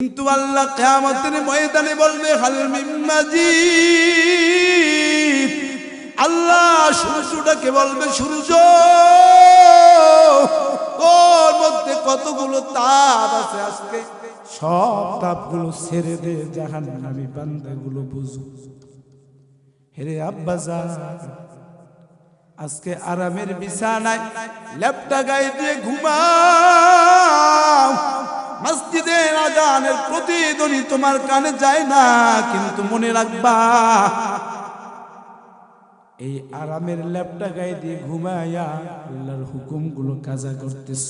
কিন্তু আল্লাহ কিয়ামতের ময়দানে বলবে হাল মিন মাজিদ। আল্লাহ সূর্যটাকে বলবে, সূর্য তোর মধ্যে কতগুলো তাপ আছে, আজকে সব তাপগুলো ছেড়ে দে, জাহান্নামী বান্দাগুলো বুঝু। হেরে আব্বাজান, আজকে আরামের বিছানায় লেপটা গায়ে দিয়ে ঘুমাও। মসজিদের আজানের প্রতিধ্বনি তোমার কানে যায় না, কিন্তু মনে রাখবা এই আরামের লেপটা গায়ে দিয়ে ঘুমায়া আল্লাহর হুকুমগুলো কাজা করতেছ।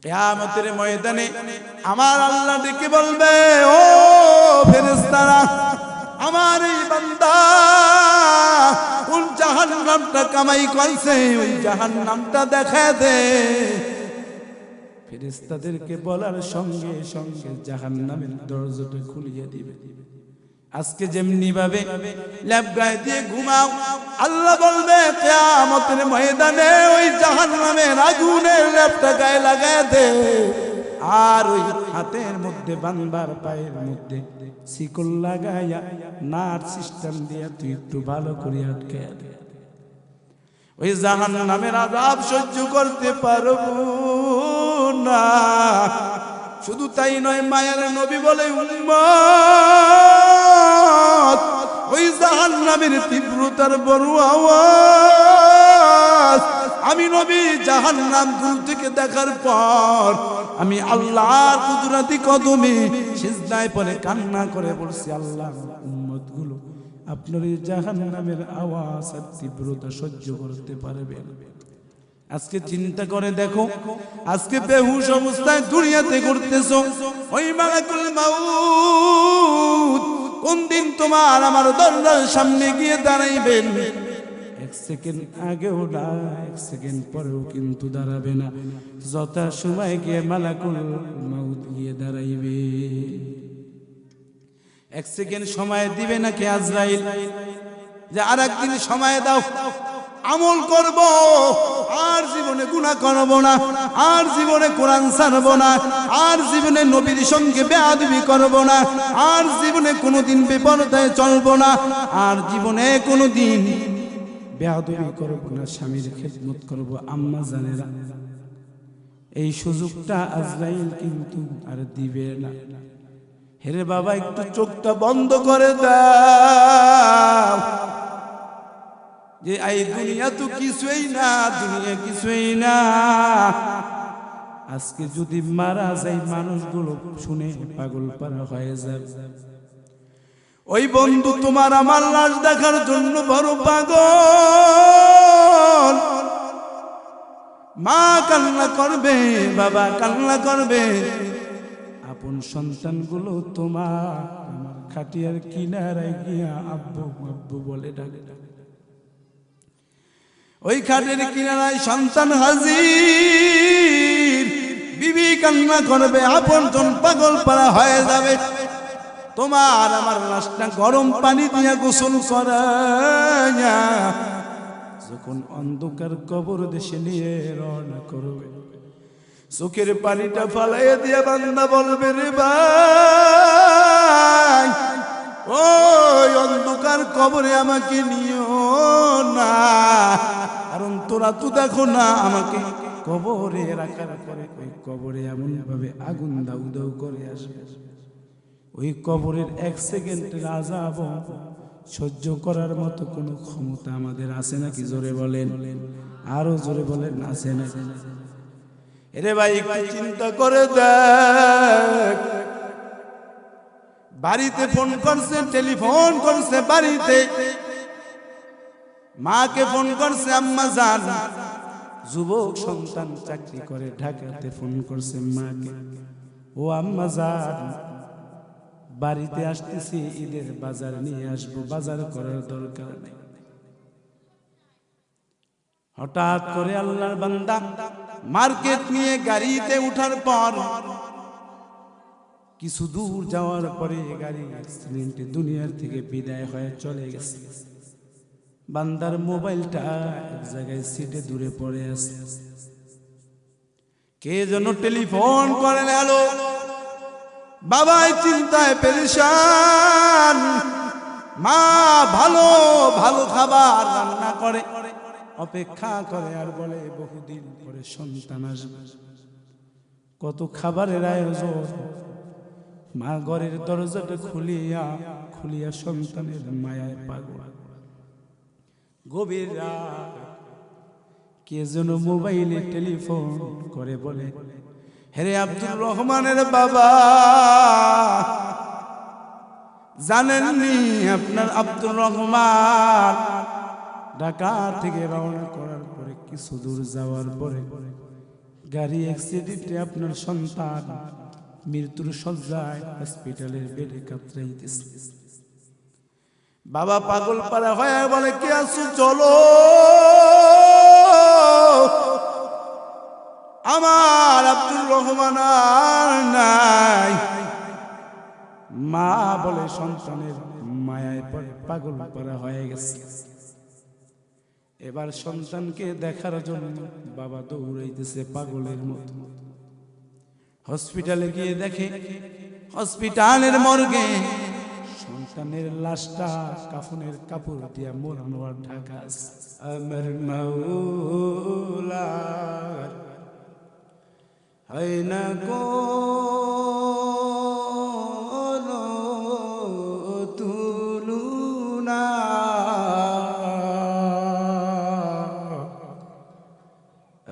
কিয়ামতের ময়দানে আমার আল্লাহ ডেকে বলবে, ও ফেরেশতারা, আমার এই বান্দা কোন জাহান্নামটা কামাই করছে, ওই জাহান্নামটা দেখা দে। ফেরেশতাদেরকে বলার সঙ্গে সঙ্গে জাহান্নামের দরজাটা খুলিয়ে দিবে। আজকে যেমনি ভাবে লেপ গায়ে দিয়ে ঘুমাও, আল্লাহ বলবে কিয়ামতের ময়দানে ওই জাহান্নামের আগুনের লেপটা গায়ে লাগায় দে। আর ওই হাতের মধ্যে বান্দার পায়ের মধ্যে শিকল লাগাইয়া নাট সিস্টেম দিয়া তুই একটু ভালো করে আটকে দে। ওই জাহান্নামের আযাব সহ্য করতে পারবো না। শুধু তাই নয়, মায়ের নবী বলে, উম্মত, ওই জাহান্নামের তীব্রতার বড় আওয়াজ আমি নবী জাহান্নাম দূর থেকে দেখার পর আমি আল্লাহর কুদরতি কদমে সিজদায় পড়ে কান্না করে বলছি, আল্লাহ, উম্মতগুলো আপনার এই জাহান্নামের আওয়াজ আর তীব্রতা সহ্য করতে পারবে? আজকে চিন্তা করে দেখো, আজকে বেহুশ অবস্থায় দুনিয়াতে ঘুরতেছো, ওই মালাকুল মাউত কোন দিন তোমার আমার দরজার সামনে গিয়ে দাঁড়াইবেন। এক সেকেন্ড আগেও না, এক সেকেন্ড পরেও কিন্তু দাঁড়াবে না। যথা সময় গিয়ে মালাকুল মাউত গিয়ে দাঁড়াইবে। এক সেকেন্ড সময় দিবে নাকি আজরাইল, যে আর একদিন সময় দাও, আমল করব, আর জীবনে গুনাহ করব না, আর জীবনে কোরআন ছাড়ব না, আর জীবনে নবীর সঙ্গে বেয়াদবি করব না, আর জীবনে কোনোদিন বেপরদায় চলব না, আর জীবনে কোনোদিন বেয়াদবি করব না, স্বামীর খেদমত করব। আম্মা জানেরা, এই সুযোগটা আজরাইল কিন্তু আর দিবে না। হেরে বাবা, একটু চোখটা বন্ধ করে দাও, যে এই দুনিয়া তো কিছুই না, দুনিয়া কিছুই না। আজকে যদি মারা যায়, মানুষগুলো শুনে পাগল পারা হয়ে যাবে। ওই বন্ধু তোমার আমার লাশ দেখার জন্য বড় পাগল। মা কান্না করবে, বাবা কান্না করবে, আপন সন্তানগুলো তোমার আমার খাটিয়ার কিনারায় গিয়া আব্বু আব্বু বলে ডাকে। ওই খাটের কিনারায় সন্তান হাজির, বিবি কান্না করবে, আপনজন পাগল পারা হয়ে যাবে। তোমার আমার লাশটা গরম পানি দিয়া গোসল করাইয়া যখন অন্ধকার কবর দেশে নিয়ে রওনা করবে, চোখের পানিটা ফালাইয়া দিয়া বান্দা বলবে, রে ভাই, ওই অন্ধকার কবরে আমাকে নিও না, কারণ তোরা তো দেখো না আমাকে কবরে রাখার পরে ওই কবরে এমন ভাবে আগুন দাউ দাউ করে আসবে, ওই কবরের এক সেকেন্ডের আযাব সহ্য করার মতো কোনো ক্ষমতা আমাদের আছে নাকি? জোরে বলেন, আরো জোরে বলেন, আছে না? এরে ভাই, একটু চিন্তা করে দেখ। বাড়িতে ফোন করছে, টেলিফোন করছে, বাড়িতে মাকে ফোন করছে, আম্মা জান। যুবক সন্তান চাকরি করে ঢাকাতে, ফোন করছে মাকে, ও আম্মা জান, বাড়িতে আসতেছি, ঈদের বাজার নিয়ে আসবো, বাজার করার দরকার নেই। হঠাৎ করে আল্লাহর বান্দা মার্কেট নিয়ে গাড়িতে উঠার পর কিছু দূর যাওয়ার পরে গাড়ি অ্যাক্সিডেন্টে দুনিয়ার থেকে বিদায় হয়ে চলে গেছে। বান্দার মোবাইলটা এক জায়গায় সিটে দূরে পড়ে আছে। কে যেন টেলিফোন করে, হ্যালো, বাবাই চিন্তায় পেরেশান। মা ভালো ভালো খাবার রান্না করে, অপেক্ষা করে আর বলে বহুদিন পরে সন্তান আসবে। কত খাবারের আয়োজন। মা ঘরের দরজাটা খুলিয়া খুলিয়া সন্তানের মায়ায় পাগল। গভীর রাত, কে যেন মোবাইলে টেলিফোন করে বলে, হেরে আব্দুর রহমানের বাবা, জানেননি আপনার আব্দুর রহমান ঢাকা থেকে রওনা করার পরে কিছু দূর যাওয়ার পরে গাড়ি অ্যাক্সিডেন্টে আপনার সন্তান মৃত্যুর শয্যায় হসপিটালের বেডে কাতরাইতেছে। বাবা পাগল পারা হয়ে বলে, কে আছো চলো, আমার আব্দুর রহমান আর নাই। মা বলে সন্তানের মায়ায় পড়ে পাগল পারা হয়ে গেছে। এবার সন্তানকে দেখার জন্য বাবা দৌড়াইতেছে পাগলের মতো। হসপিটালে গিয়ে দেখে হসপিটালের মর্গে সন্তানের লাশটা কাফনের কাপড় দিয়ে মোড়ানো আর ঢাকা আছে। আমার মাওলা হয় না কোনো তুলনা,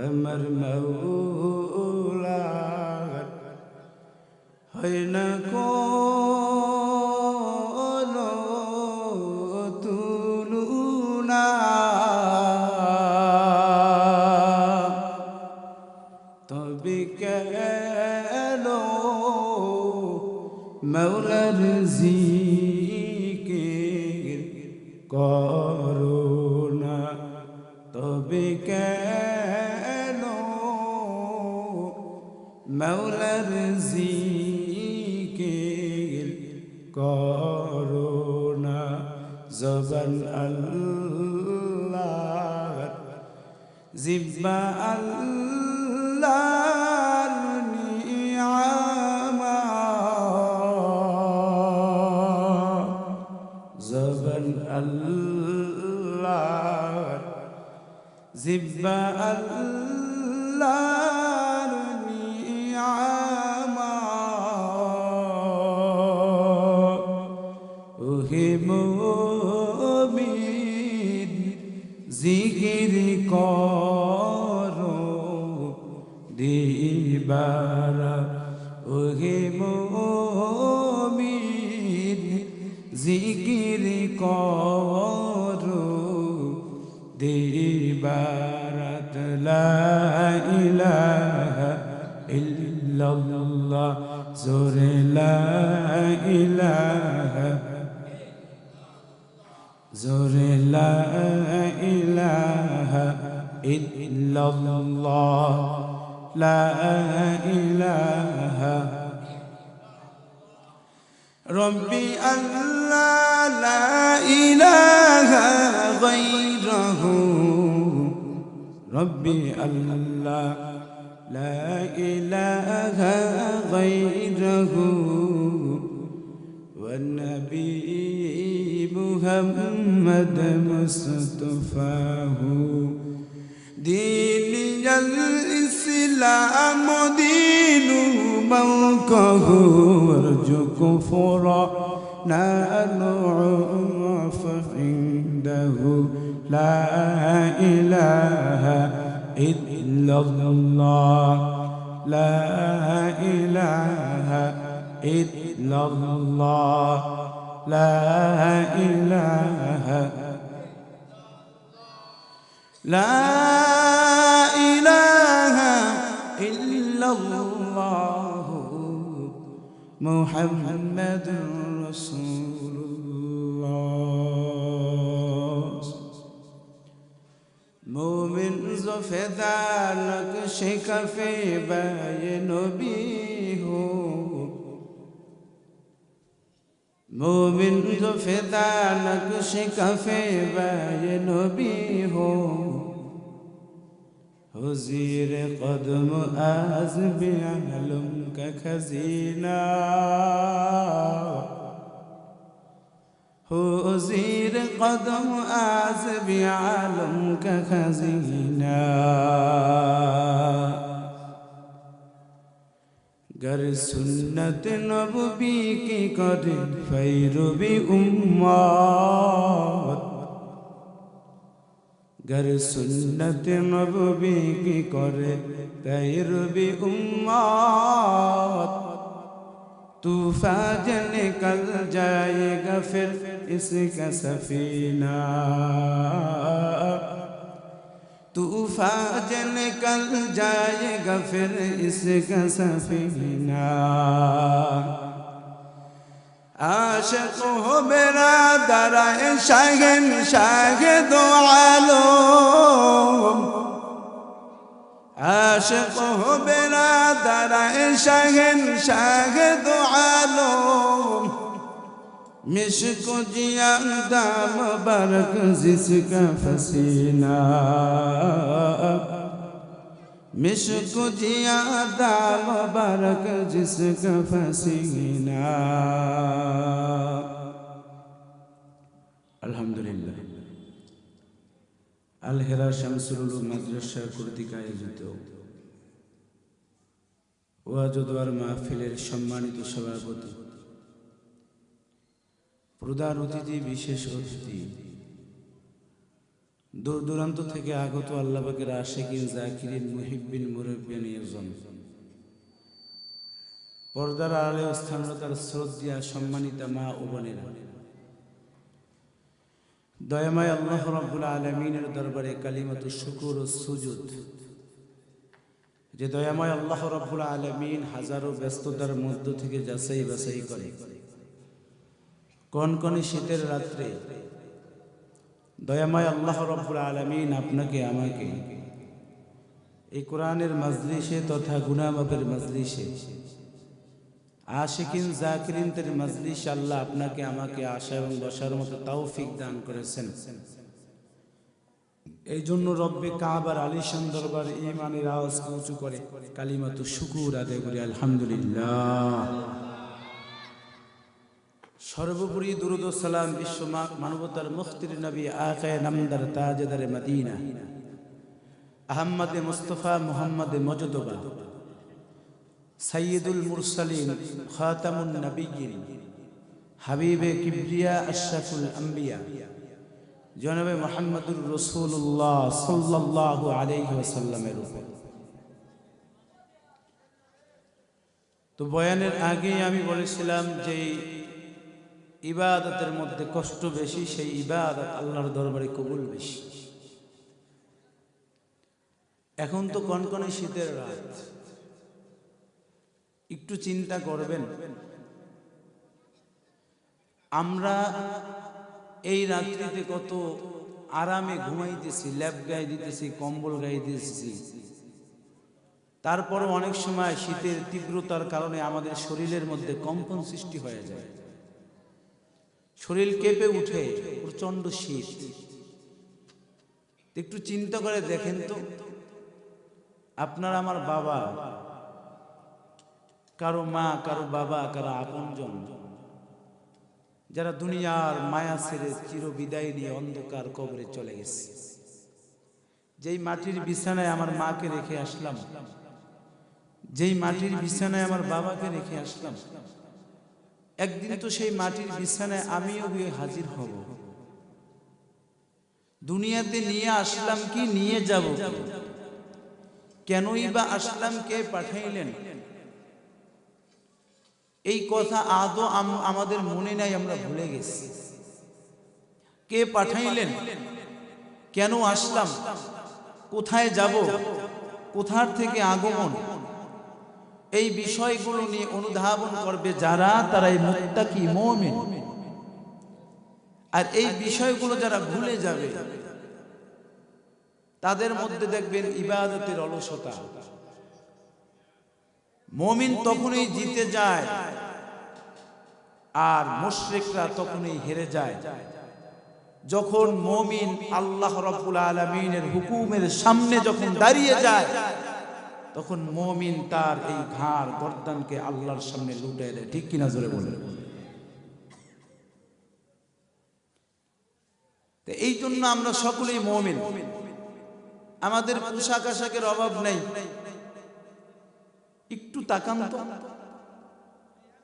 আমার মাওলা হয় না কোনো তুলনা। তবে কেন মাওলার জিকির করোনা, তবে কেন মাওলার জিকির করোনা। জবান আল্লাহ, জিহ্বা আল্লাহর নিয়ামত, জবান আল্লাহর, জিহ্বা আল্লাহর নিয়ামত। ওহে মুমিন জিকির করো দিবারাত, ওহে মুমিন জিকির করো দিবারাত। লা ইলাহা ইল্লাল্লাহ, জোরে লা ইলাহা, জোরে লা ইলাহা ইল্লাল্লাহ, লা ইলাহা রব্বি আল্লাহ, লা ইলাহা গায়রুহু, রব্বি আল্লাহ, লা ইলাহা গায়রুহু, ওয়া নবী মুহাম্মদ মুস্তাফাহু। দীনিয়াল ইসলাম দীনু মাওকাহু, আরজু কুফরা নানুফ ইনদাহু। লা ইলাহা ইল্লাল্লাহ, লা ইলাহা ইল্লাল্লাহ, লা ইলাহা, লা ইলাহা ইল্লাল্লাহ মুহাম্মাদুর রাসূলুল্লাহ। মুমিন জফেদা নকশে কফে বায়ে নবী হো, मोमिन जो फिदा नक्श कफे बाय नबी हो हो ज़ीर क़दम आज़्ब आलम का खज़ीना, हो ज़ीर क़दम आज़्ब आलम का खज़ीना। गर सुन्नत नबवी की करे पैरवी उम्मत, गर सुन्नत नबवी की करे पैरवी उम्मत, तूफ़ान निकल जाएगा फिर इसका सफीना, तूफ़ान निकल जाएगा फिर इसका सफीना। आशिक़ हो मेरा दराए शहंशाह दो आलम, आशिक़ हो मेरा दराए शहंशाह दो आलम, मिश्क जिया दाम बरक जिसका फसीना, मिश्क जिया दाम बरक जिसका फसीना। अल्हम्दुलिल्लाह। আল হেরা শামসুল উলুম মাদ্রাসা কর্তৃক আয়োজিত ওয়াজ ও দোয়ার মাহফিলের সম্মানিত সভাপতি, প্রধান অতিথি, বিশেষ অতিথি, দূর দূরান্ত থেকে আগত আল্লাহ পাকের আশিকিন জাকিরিন মুহিব্বিন মুরব্বিয়ান ইরজন, পর্দার আড়ালে স্থানরতার শ্রদ্ধা সম্মানিতা মা ও বোনেরা, দয়াময় আল্লাহ রাব্বুল আলামিনের দরবারে কালিমাতু শুকর ও সুজুদ। যে দয়াময় আল্লাহ রাব্বুল আলামিন হাজারো ব্যস্ততার মধ্য থেকে যাচাই বাছাই করে কনকনে শীতের রাত্রে দয়াময় আল্লাহ রাব্বুল আলামিন আপনাকে আমাকে এই কোরআনের মাজলিসে তথা গুনাহ মাফের মাজলিসে আশিকিন জাকিরিনদের মাজলিসে আল্লাহ আপনাকে আমাকে আশা এবং বসার মতো তৌফিক দান করেছেন। এই জন্য রব্বে কাবার আলিশান দরবার ঈমানের আওয়াজকে উঁচু করে কালিমাতু শুকুর আদায় করি আলহামদুলিল্লাহ। সর্বোপরি দুরূদ ও সালাম বিশ্ব মানবতার মুখতির নবী আকায়ে নামদার তাজদার মদিনা আহমদে মুস্তাফা মুহাম্মদে মুজতবা সাইয়্যিদুল মুরসালিন খাতামুন নবিয়্যিন হাবিবে কিবরিয়া আশরাফুল আম্বিয়া জনাবে মুহাম্মদুর রাসূলুল্লাহ সাল্লাল্লাহু আলাইহি ওয়াসাল্লামের উপর। তো বয়ানের আগে আমি বলেছিলাম যে ইবাদতের মধ্যে কষ্ট বেশি, সেই ইবাদত আল্লাহর দরবারে কবুল বেশি। এখন তো কনকনে শীতের রাত, একটু চিন্তা করবেন, আমরা এই রাত্রিতে কত আরামে ঘুমাইতেছি, ল্যাপ গায়ে দিতেছি, কম্বল গায়ে দিতেছি, তারপরও অনেক সময় শীতের তীব্রতার কারণে আমাদের শরীরের মধ্যে কম্পন সৃষ্টি হয়ে যায়, শরীর কেঁপে উঠে, প্রচন্ড শীত। একটু চিন্তা করে দেখেন তো, আপনার আমার বাবা, কারো মা, কারো বাবা, কারো আপনজন, যারা দুনিয়ার মায়া ছেড়ে চির বিদায় নিয়ে অন্ধকার কবরে চলে গেছে। যেই মাটির বিছানায় আমার মাকে রেখে আসলাম, যেই মাটির বিছানায় আমার বাবাকে রেখে আসলাম, একদিন তো সেই মাটির বিছানায় আমিও গিয়ে হাজির হব। দুনিয়াতে নিয়ে আসলাম কি, নিয়ে যাব, কেনই বা আসলাম, কে পাঠাইলেন, এই কথা আদৌ আমাদের মনে নাই, আমরা ভুলে গেছি। কে পাঠাইলেন, কেন আসলাম, কোথায় যাব, কোথার থেকে আগমন, এই বিষয়গুলো নিয়ে অনুধাবন করবে যারা, তারাই মুত্তাকি মুমিন। আর এই বিষয়গুলো যারা ভুলে যাবে তাদের মধ্যে দেখবেন ইবাদতের অলসতা। মুমিন তখনই জিতে যায় আর মুশরিকরা তখনই হেরে যায়। যখন মুমিন আল্লাহ রাব্বুল আলামিনের হুকুমের সামনে যখন দাঁড়িয়ে যায়, তখন মুমিন তার এই ঘাড় গর্দানকে আল্লাহর সামনে লুটিয়ে দেয়। ঠিক কিনা জোরে বলে? তো এই জন্য আমরা সকলেই মুমিন, আমাদের পোশাক আশাকের অভাব নেই। একটু তাকান তো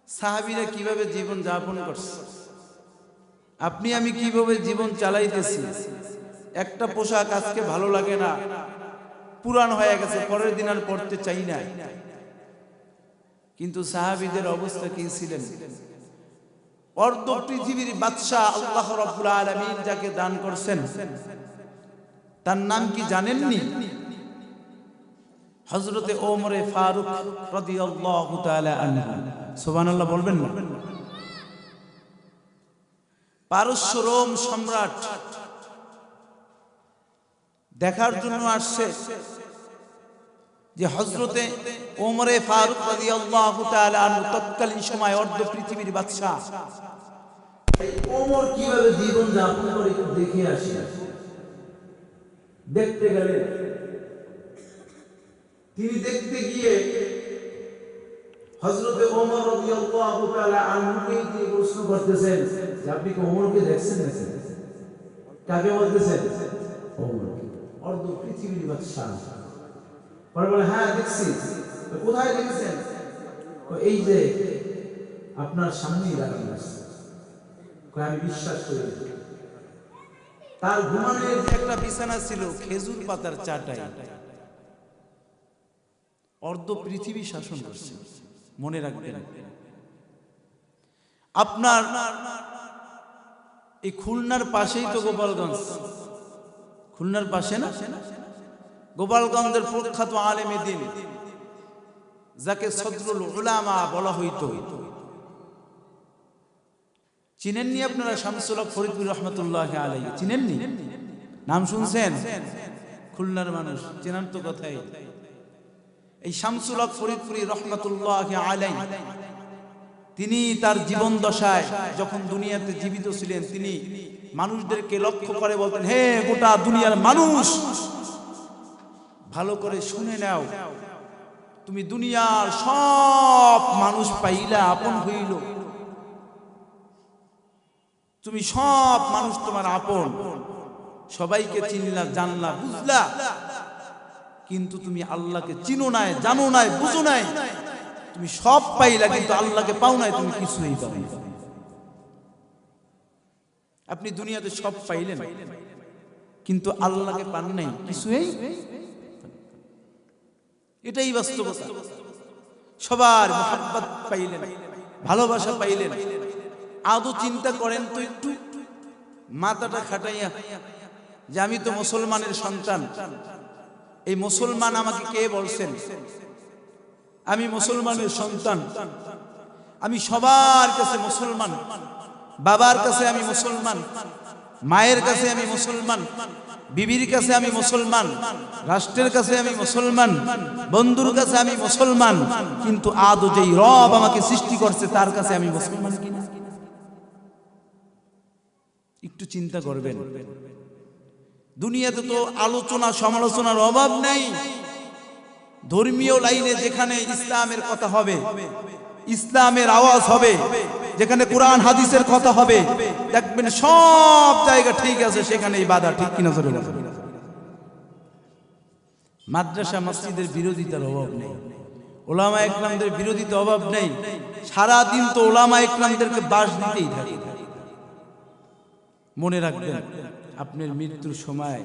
সাহাবীরা কিভাবে জীবন যাপন করছে, আপনি আমি কিভাবে জীবন চালাইতেছি। একটা পোশাক আজকে ভালো লাগে না, পুরান হয়ে গেছে, পরের দিন আর পড়তে চাই না। কিন্তু সাহাবীদের অবস্থা কি ছিলেন? অর্ধ পৃথিবীর বাদশাহ আল্লাহ রাব্বুল আলামিন যাকে দান করছেন, তার নাম কি জানেননি? হযরতে ওমর ফারুক রাদিয়াল্লাহু তাআলা আনহু। সুবহানাল্লাহ বলবেন না? পারস্য রোম সম্রাট দেখার জন্য আসছে যে হযরতে ওমর ফারুক রাদিয়াল্লাহু তাআলা আনহু তৎকালীন সময় অর্ধ পৃথিবীর বাদশা, ওমর কিভাবে জীবন যাপন করে একটু দেখে আসি। দেখতে গেলে তিনি দেখতে গিয়ে হযরতে ওমর রাদিয়াল্লাহু তাআলা আনহুকে দিয়ে প্রশ্ন করতেছেন যে আপনি কি ওমরকে দেখছেন নাকি? কাকে বলতেছেন? ওমরকে, অর্ধ পৃথিবীর বাদশা। পরে বলে হ্যাঁ দেখছি। তো কোথায় দেখেছেন? এই যে আপনার সামনেই দাঁড়িয়ে আছে। আমি বিশ্বাস করি। তার ঘুমানোর যে একটা বিছানা ছিল খেজুর পাতার চাটাই, অর্ধ পৃথিবী শাসন করছে। মনে রাখবেন, আপনার এই খুলনার পাশেই তো গোপালগঞ্জ, খুলনার পাশে না? গোপালগঞ্জের প্রখ্যাত আলেমে দ্বীন যাকে সদরুল উলামা বলা হইতো, চিনেননি আপনারা? শামসুল হক ফরিদপুর রহমতুল্লাহি আলাইহি চিনেননি? নাম শুনছেন? খুলনার মানুষ চেনার তো কথাই। এই শামসুল হক ফরিদপুরি রহমতুল্লাহি আলাইহি তিনি তার জীবন দশায় যখন দুনিয়াতে জীবিত ছিলেন, তিনি মানুষদেরকে লক্ষ্য করে বলতেন, হে গোটা দুনিয়ার মানুষ, ভালো করে শুনে নাও, তুমি দুনিয়ার সব মানুষ পাইলা আপন হইল, তুমি সব মানুষ তোমার আপন, সবাইকে চিনলা, জানলা, বুঝলা, কিন্তু তুমি আল্লাহকে চিনো নাই, জানো নাই, বুঝো নাই। তুমি সব পাইলা কিন্তু আল্লাহকে পাও নাই, তুমি কিছুই পাও না। আপনি দুনিয়াতে সব পাইলেন কিন্তু আল্লাহকে পান নাই, কিছুই। এটাই বাস্তবতা। সবার মহব্বত পাইলেন, ভালোবাসা পাইলেন। আদৌ চিন্তা করেন তো একটু, মাথাটা খাটাইয়া, যে আমি তো মুসলমানের সন্তান। এই মুসলমান আমাকে কে বলছেন? আমি মুসলমানের সন্তান, আমি সবার কাছে মুসলমান। বাবার কাছে আমি মুসলমান, মায়ের কাছে আমি মুসলমান, বিবির কাছে আমি মুসলমান, রাষ্ট্রের কাছে আমি মুসলমান, বন্ধুর কাছে আমি মুসলমান। কিন্তু আদৌ যেই রব আমাকে সৃষ্টি করছে তার কাছে আমি মুসলমান কিনা? একটু চিন্তা করবেন। দুনিয়াতে তো আলোচনা সমালোচনার অভাব নেই। ধর্মীয় লাইনে যেখানে ইসলামের কথা হবে, ইসলামের আওয়াজ হবে, যেখানে কোরআন হাদিসের কথা হবে, দেখবেন সব জায়গা ঠিক আছে, সেখানেই বাধা। ঠিক কিনা? মাদ্রাসা মসজিদের বিরোধিতার অভাব নেই, ওলামা ইকরামদের বিরোধিতার অভাব নেই। সারা দিন তো ওলামা ইকরামদেরকে বাস দিতেই থাকে। মনে রাখবেন, আপনার মৃত্যুর সময়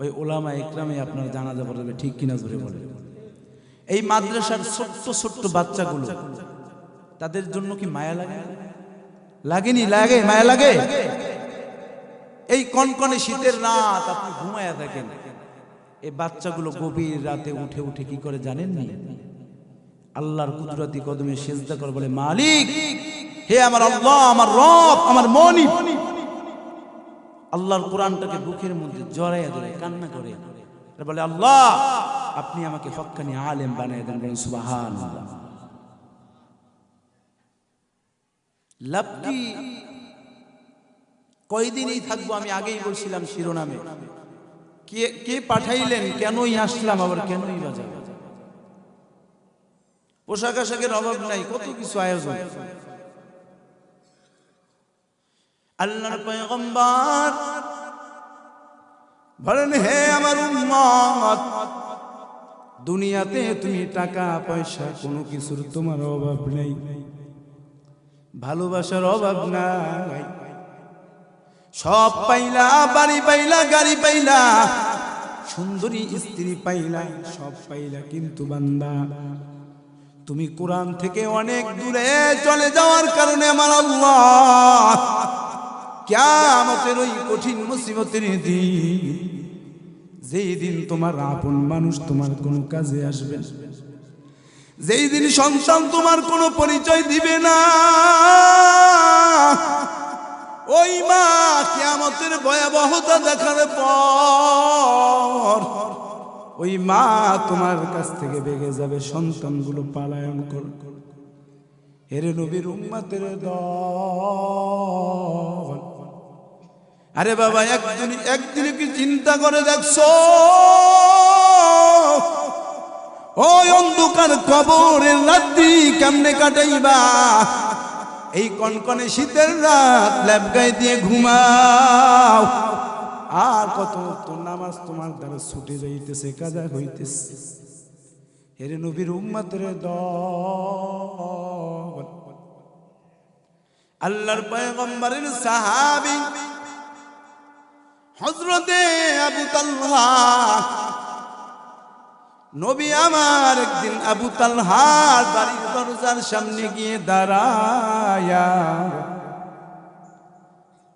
ওই ওলামা ইকরামে আপনার জানাজা পড়বে। ঠিক কিনা জোরে বলে? এই মাদ্রাসার ছোট্ট ছোট্ট বাচ্চাগুলো, তাদের জন্য কি মায়া লাগে? লাগেনি? লাগে, মায়া লাগে। এই কনকনে শীতের রাত আপনি ঘুমায়া থাকেন, এই বাচ্চাগুলো গভীর রাতে উঠে উঠে কি করে জানেননি? আল্লাহর কুদরতি কদমে সিজদা করে বলে, মালিক, হে আমার আল্লাহ, আমার রব, আমার মনিব। আল্লাহর কোরআনটাকে বুকের মধ্যে জড়াইয়া ধরে কান্না করে বলে, আল্লাহ, আপনি আমাকে হক্কানি আলেম বানিয়ে দেন। বলেন সুবহানাল্লাহ। লাভ কি কয়দিনই থাকবো আমি আগেই বলছিলাম শিরোনামে। কে কে পাঠাইলেন, কেনই আসলাম, আবার কেনই বাজার। পোশাক আশাকের অভাব নাই, কত কিছু আয়োজন। আল্লাহর পয়গম্বর বলেন, হে আমার উম্মত, দুনিয়াতে তুমি টাকা পয়সা কোনো কিছুর তোমার অভাব নেই, ভালোবাসার অভাব নাই। সব পাইলা, বাড়ি পাইলা, গাড়ি পাইলা, সুন্দরী স্ত্রী পাইলা, সব পাইলা, কিন্তু বান্দা তুমি কোরআন থেকে অনেক দূরে চলে যাওয়ার কারণে আমার আল্লাহ কিয়ামতের ওই কঠিন মুসিবতের দিন, যেই দিন তোমার আপন মানুষ তোমার কোনো কাজে আসবে, যেই দিন সন্তান তোমার কোনো পরিচয় দিবে না, ওই মা কিয়ামতের ভয়াবহতা দেখার পর ওই মা তোমার কাছ থেকে বেগে যাবে, সন্তানগুলো পালায়ন করবে। এরে নবীর উম্মতের দল, আরে বাবা একদিন কি চিন্তা করে দেখছো ওই অন্ধকার কবরের রাত্রি কেমনে কাটাইবা? এই কনকনে শীতের রাত ল্যাব গায়ে দিয়ে ঘুমাও, আর কত তো নামাজ তোমার দ্বারা ছুটে যাইতেছে, কাজা হইতেছে। এরে নবীর উম্মতের দল, আল্লাহর পয়গম্বরের সাহাবী হযরতে আবু তালহা, নবী আমার একদিন আবু তালহার বাড়ির দরজার সামনে গিয়ে দাঁড়ায়া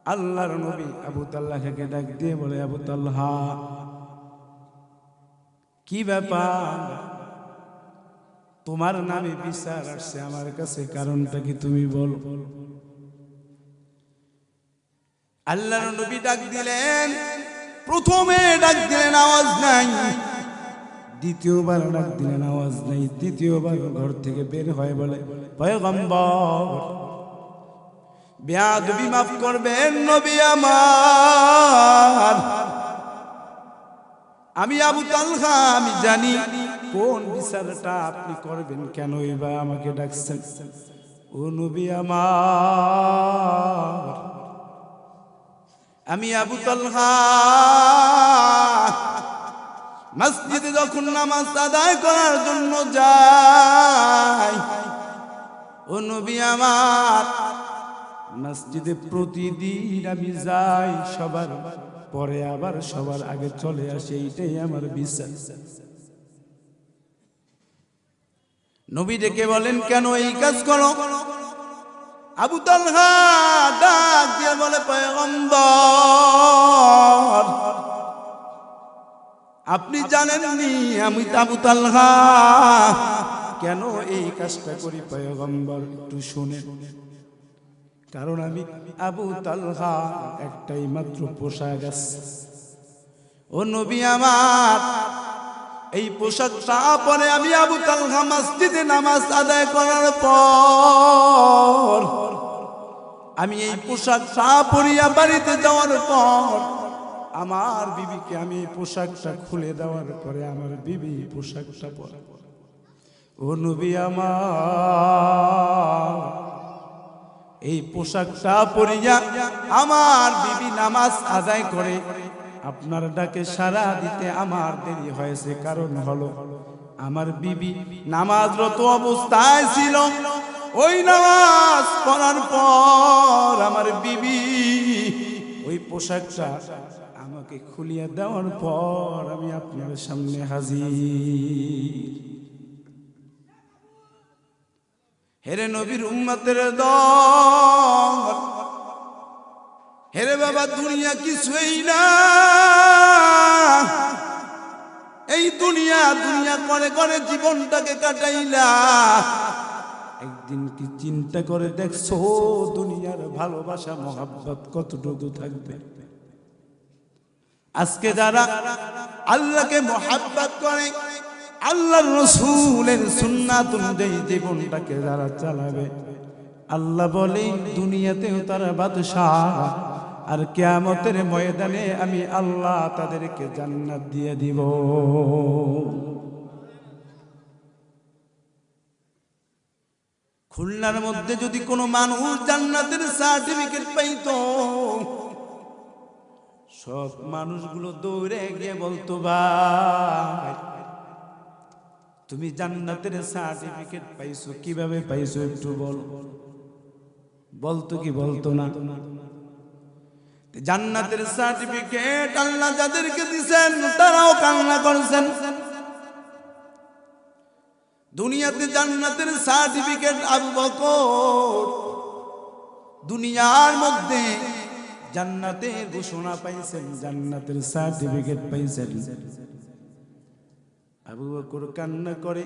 আল্লাহর নবী আবু তালহাকে ডাক দিয়ে বলে, আবু তালহা, কি ব্যাপার? তোমার নামে বিচার আসছে আমার কাছে, কারণটা কি তুমি বলো। আল্লাহর নবী ডাক দিলেন, প্রথমে ডাক দিলেন আওয়াজ নাই, দ্বিতীয়বার ডাক দিলেন আওয়াজ নাই, তৃতীয়বার ঘর থেকে বের হয় বলে, পয়গম্বর বেয়াদবি মাফ করবেন নবী আমার, আমি আবু তালহা, আমি জানি কোন বিচারটা আপনি করবেন, কেন এবার আমাকে ডাকছেন। ও নবী আমার, আমি আবু তালহা মসজিদে যখন নামাজ আদায় করার জন্য যাই, ও নবী আমার, মসজিদে প্রতিদিন আমি যাই, সবার পরে আবার সবার আগে চলে আসে, এইটাই আমার বিশ্বাস। নবী ডেকে বলেন, কেন এই কাজ করো? আবু তালহা ডাক দিয়ে বলে, পয়গম্বর আপনি জানেননি আমি আবু তালহা কেন এই কাজটা করি? পয়গম্বর একটু শুনেন, কারণ আমি আবু তালহা একটাই মাত্র পোশাক আছে, ও নবী আমার, এই পোশাকটা পরে আমি আবু তালহা মসজিদে নামাজ আদায় করার পর, আমি এই পোশাকটা পরিয়া বাড়িতে যাওয়ার পর আমার বিবিকে আমি এই পোশাকটা খুলে দেওয়ার পরে আমার বিবি পোশাকটা পরে, ও নবী আমার, এই পোশাকটা পরিয়া আমার বিবি নামাজ আদায় করে আপনার ডাকে সাড়া দিতে আমার দেরি হয়েছে, কারণ হলো আমার বিবি নামাজরত অবস্থায় ছিল। ওই নামাজ পড়ার পর আমার বিবি ওই পোশাকটা আমাকে খুলিয়ে দেওয়ার পর আমি আপনার সামনে হাজির। হেরে নবীর উম্মতের দল, হেরে বাবা, দুনিয়া কিছুই না, এই দুনিয়া দুনিয়া করে করে জীবনটাকে কাটাইলা, একদিন কি চিন্তা করে দেখছো দুনিয়ার ভালোবাসা মহাব্বত কতটুকু থাকবে? আজকে যারা আল্লাহকে মহাব্বত করে, আল্লাহর রাসূলের সুন্নাত অনুযায়ী জীবনটাকে যারা চালাবে, আল্লাহ বলে দুনিয়াতেও তারা বাদশাহ, আর কিয়ামতের ময়দানে আমি আল্লাহ তাদেরকে জান্নাত দিয়ে দিব। খুলনার মধ্যে যদি কোনো মানুষ জান্নাতের সার্টিফিকেট পাইতো, সব মানুষগুলো দৌড়ে গিয়ে বলতো, ভাই তুমি জান্নাতের সার্টিফিকেট পাইছো, কিভাবে পাইছো একটু বলো। বলতো কি বলতো না? জান্নাতের সার্টিফিকেট আল্লাহ যাদেরকে দিবেন তারাও কান্না করছেন। দুনিয়াতে জান্নাতের সার্টিফিকেট আবু বকর দুনিয়ার মধ্যে জান্নাতের ঘোষণা পাইছেন, জান্নাতের সার্টিফিকেট পাইছেন। আবু বকর কান্না করে,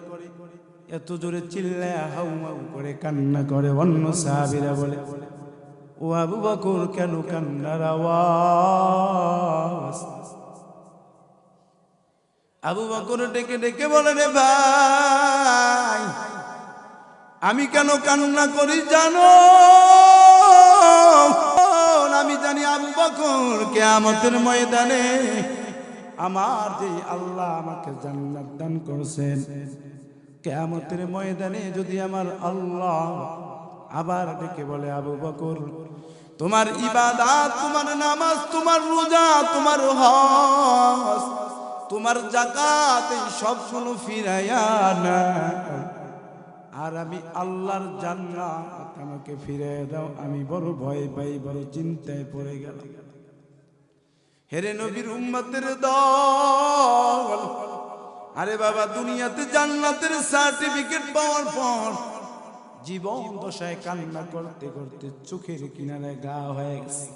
এত জোরে চিল্লায় হাউমাউ করে কান্না করে। অন্য সাহাবীরা বলে, ও আবু বকর কেন কান্নার আওয়াজ? আবু বকর ডেকে ডেকে বলে, রে ভাই আমি কেন কান্না করি জানো? আমি জানি আবু বকর কিয়ামতের ময়দানে আমার যে আল্লাহ আমাকে জান্নাত দান করেছেন, কিয়ামতের ময়দানে যদি আমার আল্লাহ আবার ডেকে বলে, আবু বকর তোমার ইবাদত, তোমার নামাজ, তোমার রোজা, তোমার হজ, তোমার যাকাত, এই সবগুলো ফিরাইয়া না, আর আমি আল্লাহর জান্নাত আমাকে ফিরিয়ে দাও, আমি বড় ভয় পাই, বড় চিন্তায় পড়ে গেলাম। হেরে নবীর উম্মতের দল, আরে বাবা দুনিয়াতে জান্নাতের সার্টিফিকেট পাওয়ার পর জীবন দশায় কান্না করতে করতে চোখের কিনারে গা হয়ে গেছে।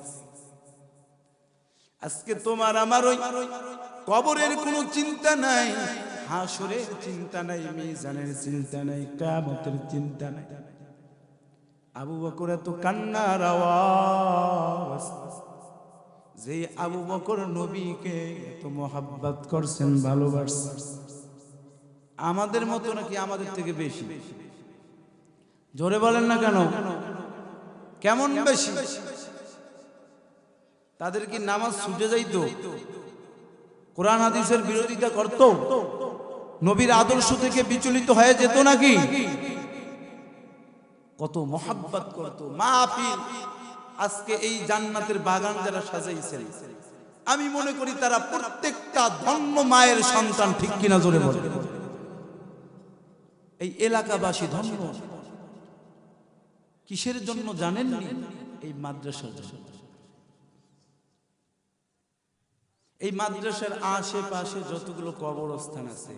আজকে তোমার আমার ওই কবরের কোনো চিন্তা নাই, হাসরের চিন্তা নাই, মিজানের চিন্তা নাই, কিয়ামতের চিন্তা নাই। আবু বকর এত কান্নার আওয়াজ, যে আবু বকর নবীকে এত মোহাব্বত করছেন, ভালোবাসছেন, আমাদের মতো নাকি আমাদের থেকে বেশি? জোরে বলেন না কেন? কেমন বেশি? তাদের কি নামাজ ছুটে যাইতো? কোরআন হাদিসের বিরোধিতা করত? নবীর আদর্শ থেকে বিচলিত হয়ে যেত নাকি? কত মোহাব্বত করত। মাহফিল আজকে এই জান্নাতের বাগান যারা সাজাইছেন, আমি মনে করি তারা প্রত্যেকটা ধন্য মায়ের সন্তান, ঠিক কিনা জোরে বলে? এই এলাকাবাসী ধন্য। কিসের জন্য জানেননি? এই মাদ্রাসার জন্য। এই মাদ্রাসার আশেপাশে যতগুলো কবরস্থান আছে,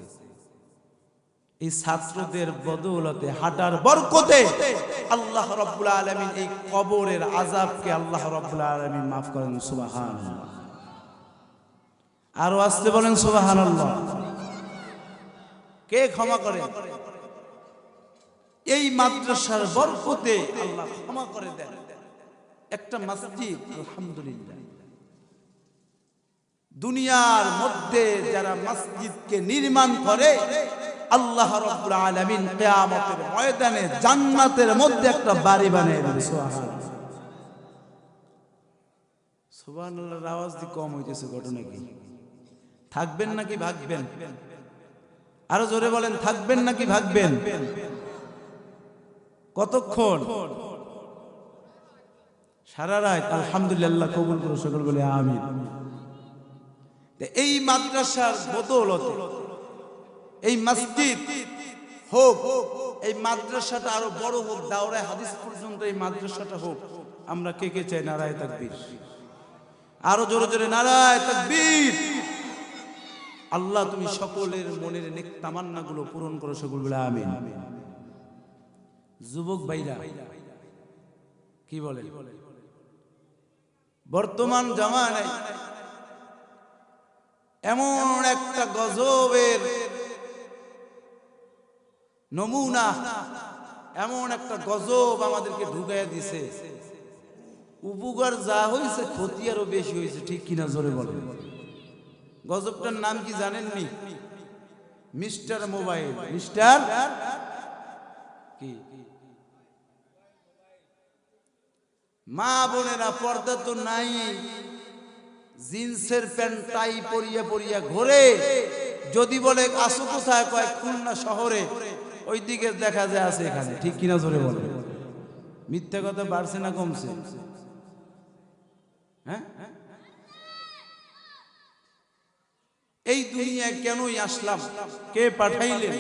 এই ছাত্রদের বদৌলতে, হাঁটার বরকতে আল্লাহ রাব্বুল আলামিন এই কবরের আযাবকে আল্লাহ রাব্বুল আলামিন মাফ করেন। সুবহানাল্লাহ। আরো আসতে বলেন সুবহানাল্লাহ। কে ক্ষমা করেন? এই মাদ্রাসার বরকতে আল্লাহ ক্ষমা করে দেন। একটা মসজিদ, আলহামদুলিল্লাহ, দুনিয়ার মধ্যে যারা মসজিদকে নির্মাণ করে, আল্লাহ রাব্বুল আলামিন কিয়ামতের ময়দানে জান্নাতের মধ্যে একটা বাড়ি বানিয়ে দেবে। সুবহানাল্লাহ। সুবহানাল্লাহর আওয়াজ দি কম হইতেছে, ঘটনা কি? থাকবেন নাকি ভাগবেন? আরো জোরে বলেন, থাকবেন নাকি ভাগবেন? কতক্ষণ? সারা রাত? আলহামদুলিল্লাহ, কবুল করো সকল বলে আমিন। এই মাদ্রাসার বদৌলতে এই মসজিদ হোক, এই মাদ্রাসাটা আরো বড় হোক, দাওরায়ে হাদিস পর্যন্ত এই মাদ্রাসাটা হোক। আমরা কে কে চাই নারায়ে তাকবীর? আরো জোরে জোরে নারায়ে তাকবীর। আল্লাহ তুমি সকলের মনের নেক তামান্না গুলো পূরণ করো সকল বলে আমিন। যুবক ভাইরা কি বলে? বর্তমান জামানায় এমন একটা গজবের নমুনা, এমন একটা গজব আমাদেরকে ঢুকাইয়া দিছে, উপকার যা হয়েছে ক্ষতি আরো বেশি হয়েছে, ঠিক কিনা জোরে বলেন? গজবটার নাম কি জানেননি? Mister mobile. মিস্টার কি? মা বোনেরা পর্দা তো নাই, জিন্সের প্যান্ট টাই পরিয়া পরিয়া ঘোরে। যদি বলে আসো কোথায়, কয় খুলনা শহরে, ওইদিকে দেখা যায় আছে এখানে। ঠিক কিনা জোরে বলে? মিথ্যা কথা বাড়ছে না কমছে? হ্যাঁ, এই দুনিয়ায় কেনই আসলাম, কে পাঠাইলেন,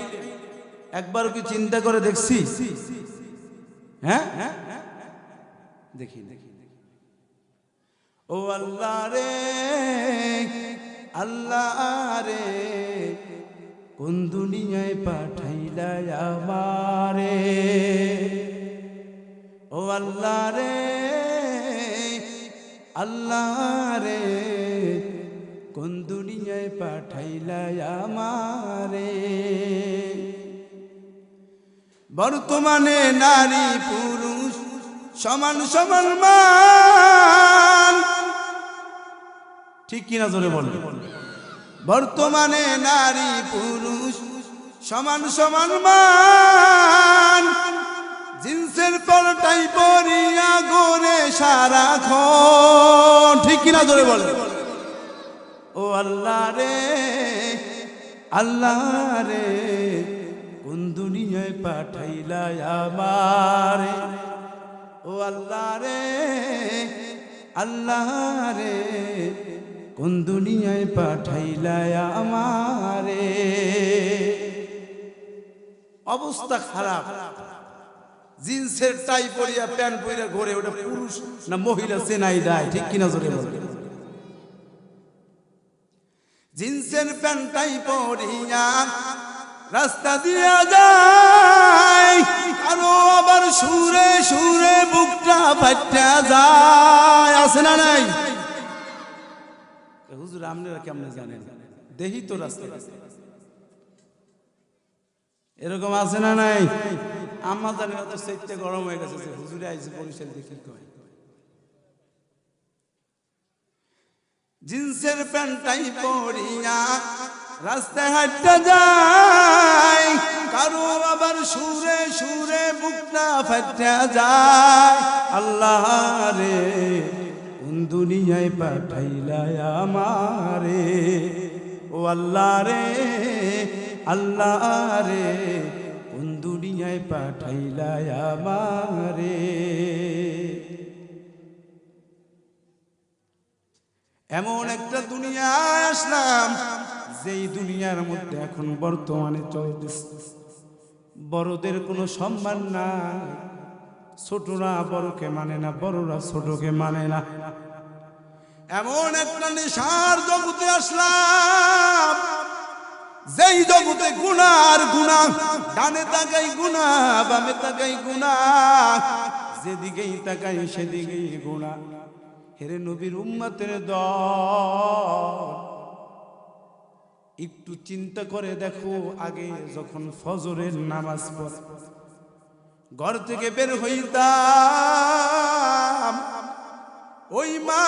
একবার কি চিন্তা করে দেখছি? হ্যাঁ, দেখি ও আল্লাহ রে, আল্লাহ রে, কোন দুনিয়ায় পাঠাইলা আমারে। ও আল্লাহ রে, আল্লাহ রে, কোন দুনিয়ায় পাঠাইলা আমারে। বর্তমানে নারী পুরুষ সমান সমান মান। ঠিক কিনা জোরে বল? বর্তমানে নারী পুরুষ সমান সমান মান। জিন্সের পরটাই পরিয়া গোরে সারাক্ষণ। ঠিক কিনা জোরে বল? ও আল্লাহ রে, আল্লাহ রে, কোন দুনিয়ায় পাঠাইলা আমারে। ও আল্লাহ রে, আল্লাহ রে, কোন দুনিয়ায় পাঠাইলা আমারে। অবস্থা খারাপ, জিন্সের টাই পরিয়া প্যান্ট পরিয়া ঘোরে, ওটা পুরুষ না মহিলা চেনাই দেয়। ঠিক কিনা জোরে বলে? জিন্সের প্যান্টাই পরিয়া রাস্তা দিয়া যায়, কারো আবার সুরে সুরে বুকটা ফাটা যায়। আছে না নাই? হুজুর আপনারা কেমনে জানেন? দেখি তো রাস্তা এরকম আছে না নাই? আমার জানি না, তো সেটটা গরম হয়ে গেছে। হুজুরে আইছে বরিশাল দেখি কয় জিন্সের প্যান্টাই পরিয়া রাস্তায় হাঁটতে যায়, কারো আবার সুরে সুরে বুকটা ফাটা যায়। আল্লাহ রে, কোন দুনিয়ায় পাঠাইলা আমারে। ও আল্লাহ রে, আল্লাহ রে, কোন দুনিয়ায় পাঠাইলা আমারে। এমন একটা দুনিয়ায় আসলাম, যেই দুনিয়ার মধ্যে এখন বর্তমানে চলতেছে বড়দের কোনো সম্মান নাই। ছোটরা বড়কে মানে না, বড়রা ছোটকে মানে না। এমন একটা নেশার জগতে আসলাম, যেই জগতে গুনাহ আর গুনাহ, ডানে তাকাই গুনাহ, বামে তাকাই গুনাহ, যেদিকেই তাকাই সেদিকেই গুনাহ। হেরে নবীর উম্মতের দল, একটু চিন্তা করে দেখো, আগে যখন ফজরের নামাজ পড়ে ঘর থেকে বের হইতাম, ওই মা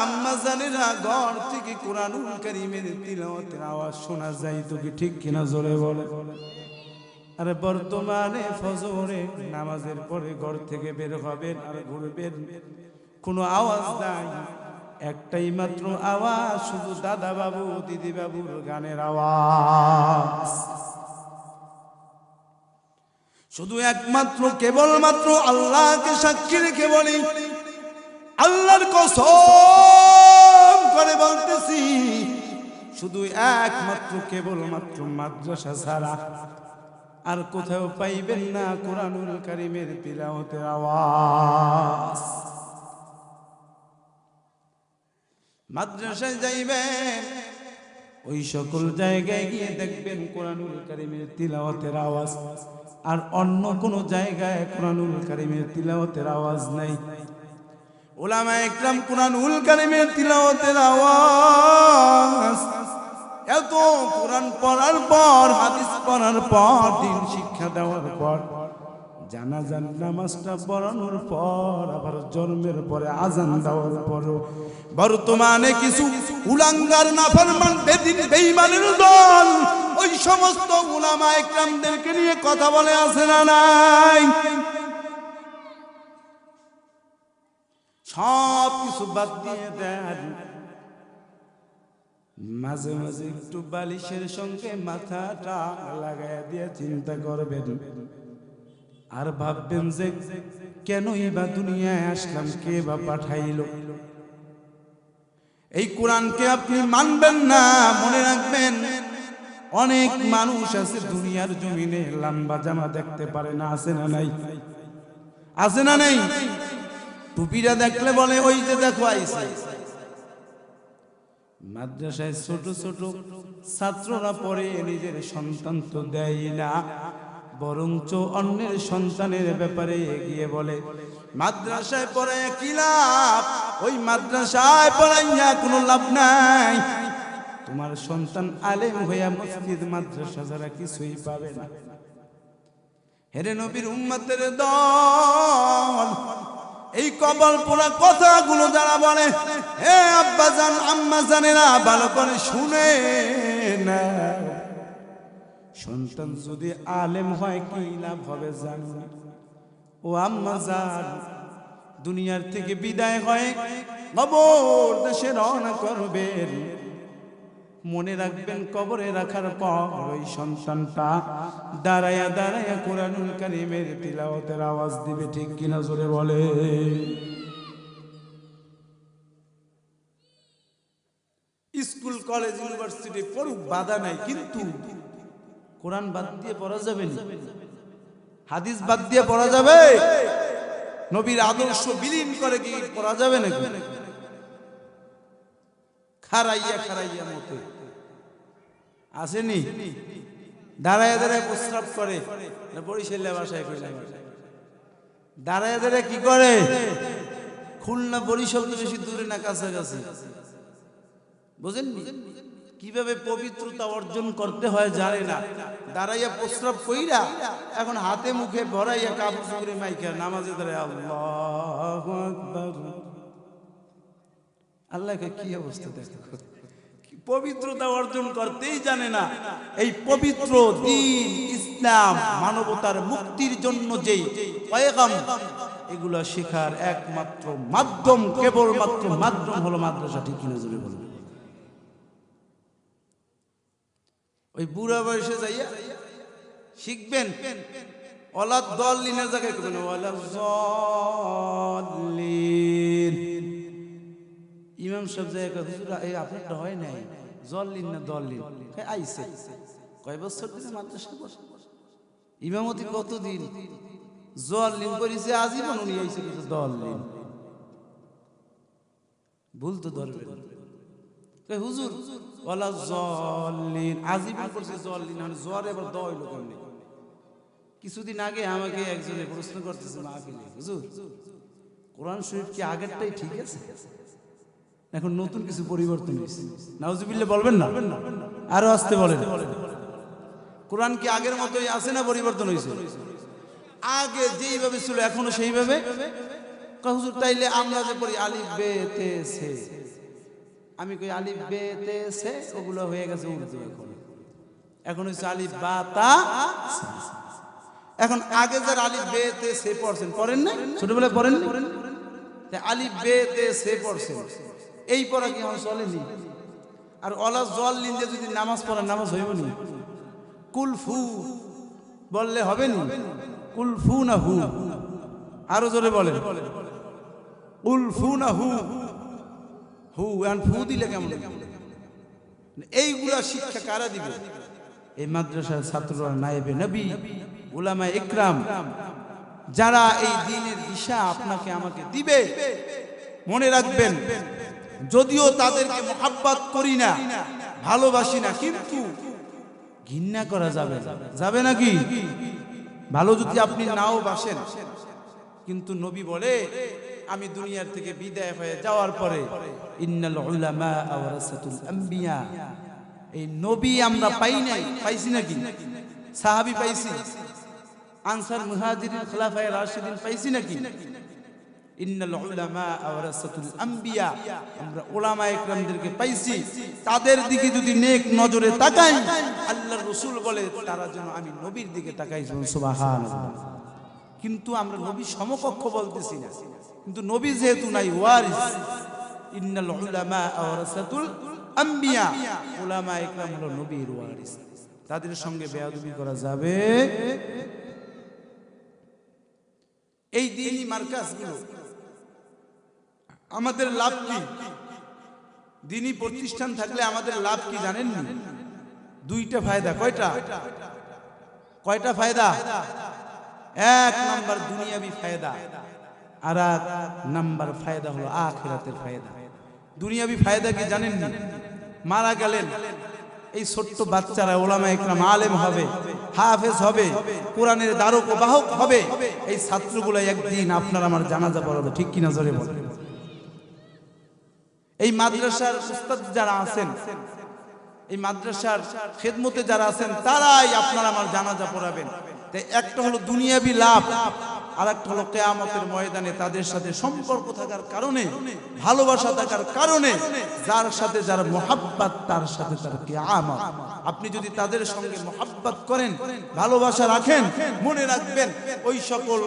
আম্মা জানেরা ঘর থেকে কোরআনুল কারীমের তিলাওয়াতের আওয়াজ শোনা যাইতো। কি ঠিক কিনা জোরে বলে? আরে বর্তমানে ফজরে নামাজের পরে ঘর থেকে বের হবেন আর ঘুরবেন, কোনো আওয়াজ নাই, একটাই মাত্র আওয়াজ, শুধু দাদা বাবু দিদি বাবুর গানের আওয়াজ। শুধু একমাত্র কেবলমাত্র আল্লাহকে সাক্ষী রেখে বলি, আল্লাহর কসম করে বলতেছি, শুধু একমাত্র কেবলমাত্র মাদ্রাসা ছাড়া আর কোথাও পাইবেন না কোরআনুল কারীমের তিলাওয়াতের আওয়াজ। মাদ্রাসায় যাইবেন, ওই সকল জায়গায় গিয়ে দেখবেন কোরআনুল কারীমের তিলাওয়াতের আওয়াজ, আর অন্য কোন জায়গায় কোরআনুল কারীমের তিলাওয়াতের আওয়াজ নাই। উলামায়ে ইকরাম কোরআনুল কারীমের তিলাওয়াতের আওয়াজ, এত কোরআন পড়ার পর, হাদিস পড়ার পর, দিন শিক্ষা দেওয়ার পর, জানাজার নামাজটা পড়ানোর পর, আবার জন্মের পরে আজান দেওয়ার পর, বর্তমানে কিছু উলাঙ্গার নাফরমান বেদিন বেঈমানের দল ওই সমস্ত উলামায়ে ইকরামদেরকে নিয়ে কথা বলে, আছে না নাই? সব কিছু বাদ দিয়ে দেন, মাঝে মাঝে একটু বালিশের সঙ্গে মাথাটা লাগাইয়া দিয়ে চিন্তা করবেন আর ভাববেন যে কেনই বা দুনিয়ায় আসলাম, কে বা পাঠাইলো। এই কোরআনকে আপনি মানবেন না, মনে রাখবেন অনেক মানুষ আছে দুনিয়ার জমিনে লম্বা জামা দেখতে পারে না, আছে না নাই? আছে না নাই? টুপিটা দেখলে বলে ওই যে দেখো আইছে। মাদ্রাসায় ছোট ছোট ছাত্ররা পড়ে, নিজের সন্তান তো দেয় না, বরঞ্চ অন্যের সন্তানের ব্যাপারে এগিয়ে বলে মাদ্রাসায় পড়ায় কি লাভ, ওই মাদ্রাসায় পড়াইয়া কোনো লাভ নাই, তোমার সন্তান আলেম হইয়া মসজিদ মাদ্রাসা ছাড়া কিছুই পাবে না। হেরে নবীর উম্মতের দল, এই কপাল পোড়া কথাগুলো যারা বলে, হে আব্বা জান আম্মা জানেরা ভালো করে শুনে না, সন্তান যদি আলেম হয় কি লাভ হবে জানো? ও আম্মা জান, দুনিয়ার থেকে বিদায় হয়ে কবর দেশে রওনা করবেন, মনে রাখবেন কবরে রাখার পর ওই সন্তানটা দাঁড়ায়া দাঁড়ায়া কোরআনুল কারীমের তিলাওয়াতের আওয়াজ দিবে, ঠিক কিনা জোরে বলে? স্কুল কলেজ ইউনিভার্সিটি পড়ুক, বাধা নাই, কিন্তু কোরআন বাদ দিয়ে পড়া যাবে না, হাদিস বাদ দিয়ে পড়া যাবে, নবীর আদর্শ বিলীন করে কি পড়া যাবে নাকি? খারাইয়া খারাইয়া মতে আসেনি, দাঁড়ায় দাঁড়ায় প্রস্রাব করে, বরিশালের ভাষায় কইলাম, দাঁড়ায় দাঁড়ায় কি করে? খুলনা বরিশাল তো বেশি দূরে না, কাছাকাছি, বুঝেন? কিভাবে পবিত্রতা অর্জন করতে হয় জানে না, দাঁড়াইয়া প্রস্রাব কইরা এখন হাতে মুখে ভরাইয়া কাপড় চোপড়ে মাইকা নামাজে দাঁড়ায় আল্লাহু আকবার। আল্লাহকে কি অবস্থা দেখো, পবিত্রতা অর্জন করতেই জানে না। এই পবিত্র দ্বীন ইসলাম, মানবতার মুক্তির জন্য যেই পয়গাম, এগুলো শেখার একমাত্র মাধ্যম, কেবলমাত্র মাধ্যম হলো মাদ্রাসা, ঠিক কিনা জোরে বলুন? ওই বুড়া বয়সে যাইয়া শিখবেন, ওয়ালাদ দাল্লিনের জায়গায় করবেন ওয়ালাদ দাল্লিন। ইমাম সাহেব জায়গা হুজুর এই আপনারটা হয় নাই, জল্লিন না দল্লিন আইছে, কয় বছর ধরে মাদ্রাসা ইমামতি কতদিন? জল্লিন করেছে আজীবন, উনি আইছে দল্লিন, ভুল তো ধরবেন। হুজুর ওয়ালা জল্লিন আজীবন করছে জল্লিন, মানে জ্বর এবার দ হইল কেমনে? কিছুদিন আগে আমাকে একজনে প্রশ্ন করতেছে, হুজুর কোরআন শরীফ কি আগেরটাই ঠিক আছে, এখন নতুন কিছু পরিবর্তন হয়েছে? নাউজুবিল্লাহ বলবেন না, আরো আসতে বলেন। কোরআন কি আগের মতোই আছে না পরিবর্তন হয়েছে? আগে যেইভাবে ছিল এখনো সেইভাবে। হুজুর তাইলে আমরা যে পড়ি আলিফ বে তে সে, আমি কই আলিফ বে তে সে ওগুলো হয়ে গেছে উর্দু, এখন হচ্ছে আলিফ বা তা। এখন আগে যারা আলিফ বে তে সে পড়ছেন, পড়েন না? ছোটবেলায় পড়েন না? আলিফ বে তে সে পড়ছেন, এই পড়া কি আমার চলেনি? আর ওয়ালা জল্লিন দিয়ে যদি নামাজ পড়েন, নামাজ হইব নি? কুল ফু বললে হবে নি? কুল ফু না হু? আরো জোরে বলেন, কুল ফু না হু? হু আর ফু দিলে কেমন? এইগুলা শিক্ষা কারা দিবে? এই মাদ্রাসার ছাত্ররা, নায়েবে নবী, উলামায়ে ইকরাম, যারা এই দ্বীনের দিশা আপনাকে আমাকে দিবে। মনে রাখবেন, যদিও তাদেরকে মুহাব্বত করি না, ভালোবাসি না, কিন্তু ঘৃণা করা যাবে না। যাবে নাকি? ভালো যদি আপনি নাও বাসেন, কিন্তু নবী বলে আমি দুনিয়ার থেকে বিদায় হয়ে যাওয়ার পরে ইন্নাল উলামা ওয়ারাসাতুল আম্বিয়া, এই নবী আমরা পাই নাই, পাইছি নাকি? সাহাবী পাইছি, আনসার মুহাজিরিন খোলাফায়ে রাশিদিন পাইছি নাকি? ইন্নাল উলামা ওয়ারাসাতুল আম্বিয়া, আমরা উলামায়ে ইকরামদেরকে পাইছি। তাদের দিকে যদি নেক নজরে তাকাই, আল্লাহর রাসূল বলে তারা যেন আমি নবীর দিকে তাকাই। সুবহানাল্লাহ। কিন্তু আমরা নবী সমকক্ষ বলতেছি না, কিন্তু নবী যেহেতু নাই, ওয়ারিস, ইন্নাল উলামা ওয়ারাসাতুল আম্বিয়া, উলামা ইকরাম হলো নবীর ওয়ারিস, তাদের সঙ্গে বেয়াদবি করা যাবে। এই দ্বীনি মার্কাজগুলো আমাদের লাভ কি? দ্বীনি প্রতিষ্ঠান থাকলে আমাদের লাভ কি জানেননি? দুইটা ফায়দা। কয়টা ফায়দা? এক নাম্বার দুনিয়াবি ফায়দা, আর এক নাম্বার ফায়দা হলো আখিরাতের ফায়দা। দুনিয়াবি ফায়দা কি জানেননি? মারা গেলেন এই ছোট্ট বাচ্চারা উলামা ইকরাম আলেম হবে, হাফেজ হবে, কোরআনের দ্বারক ও বাহক হবে। এই ছাত্রগুলো একদিন আপনার আমার জানাজা পড়াবে, ঠিক কিনা জোরে বলেন? এই মাদ্রাসার উস্তাদ যারা আছেন, এই মাদ্রাসার খেদমতে যারা আছেন, তারাই আপনার আমার জানাজা পড়াবেন। তাই একটা হলো দুনিয়াবি লাভ, আর একটা হলো কিয়ামতের ময়দানে তাদের সাথে সম্পর্ক থাকার কারণে, ভালোবাসা থাকার কারণে, যার সাথে যার মুহাব্বত তার সাথে তার কিয়ামত। আপনি যদি তাদের সঙ্গে মুহাব্বত করেন, ভালোবাসা রাখেন, মনে রাখবেন ওই সকল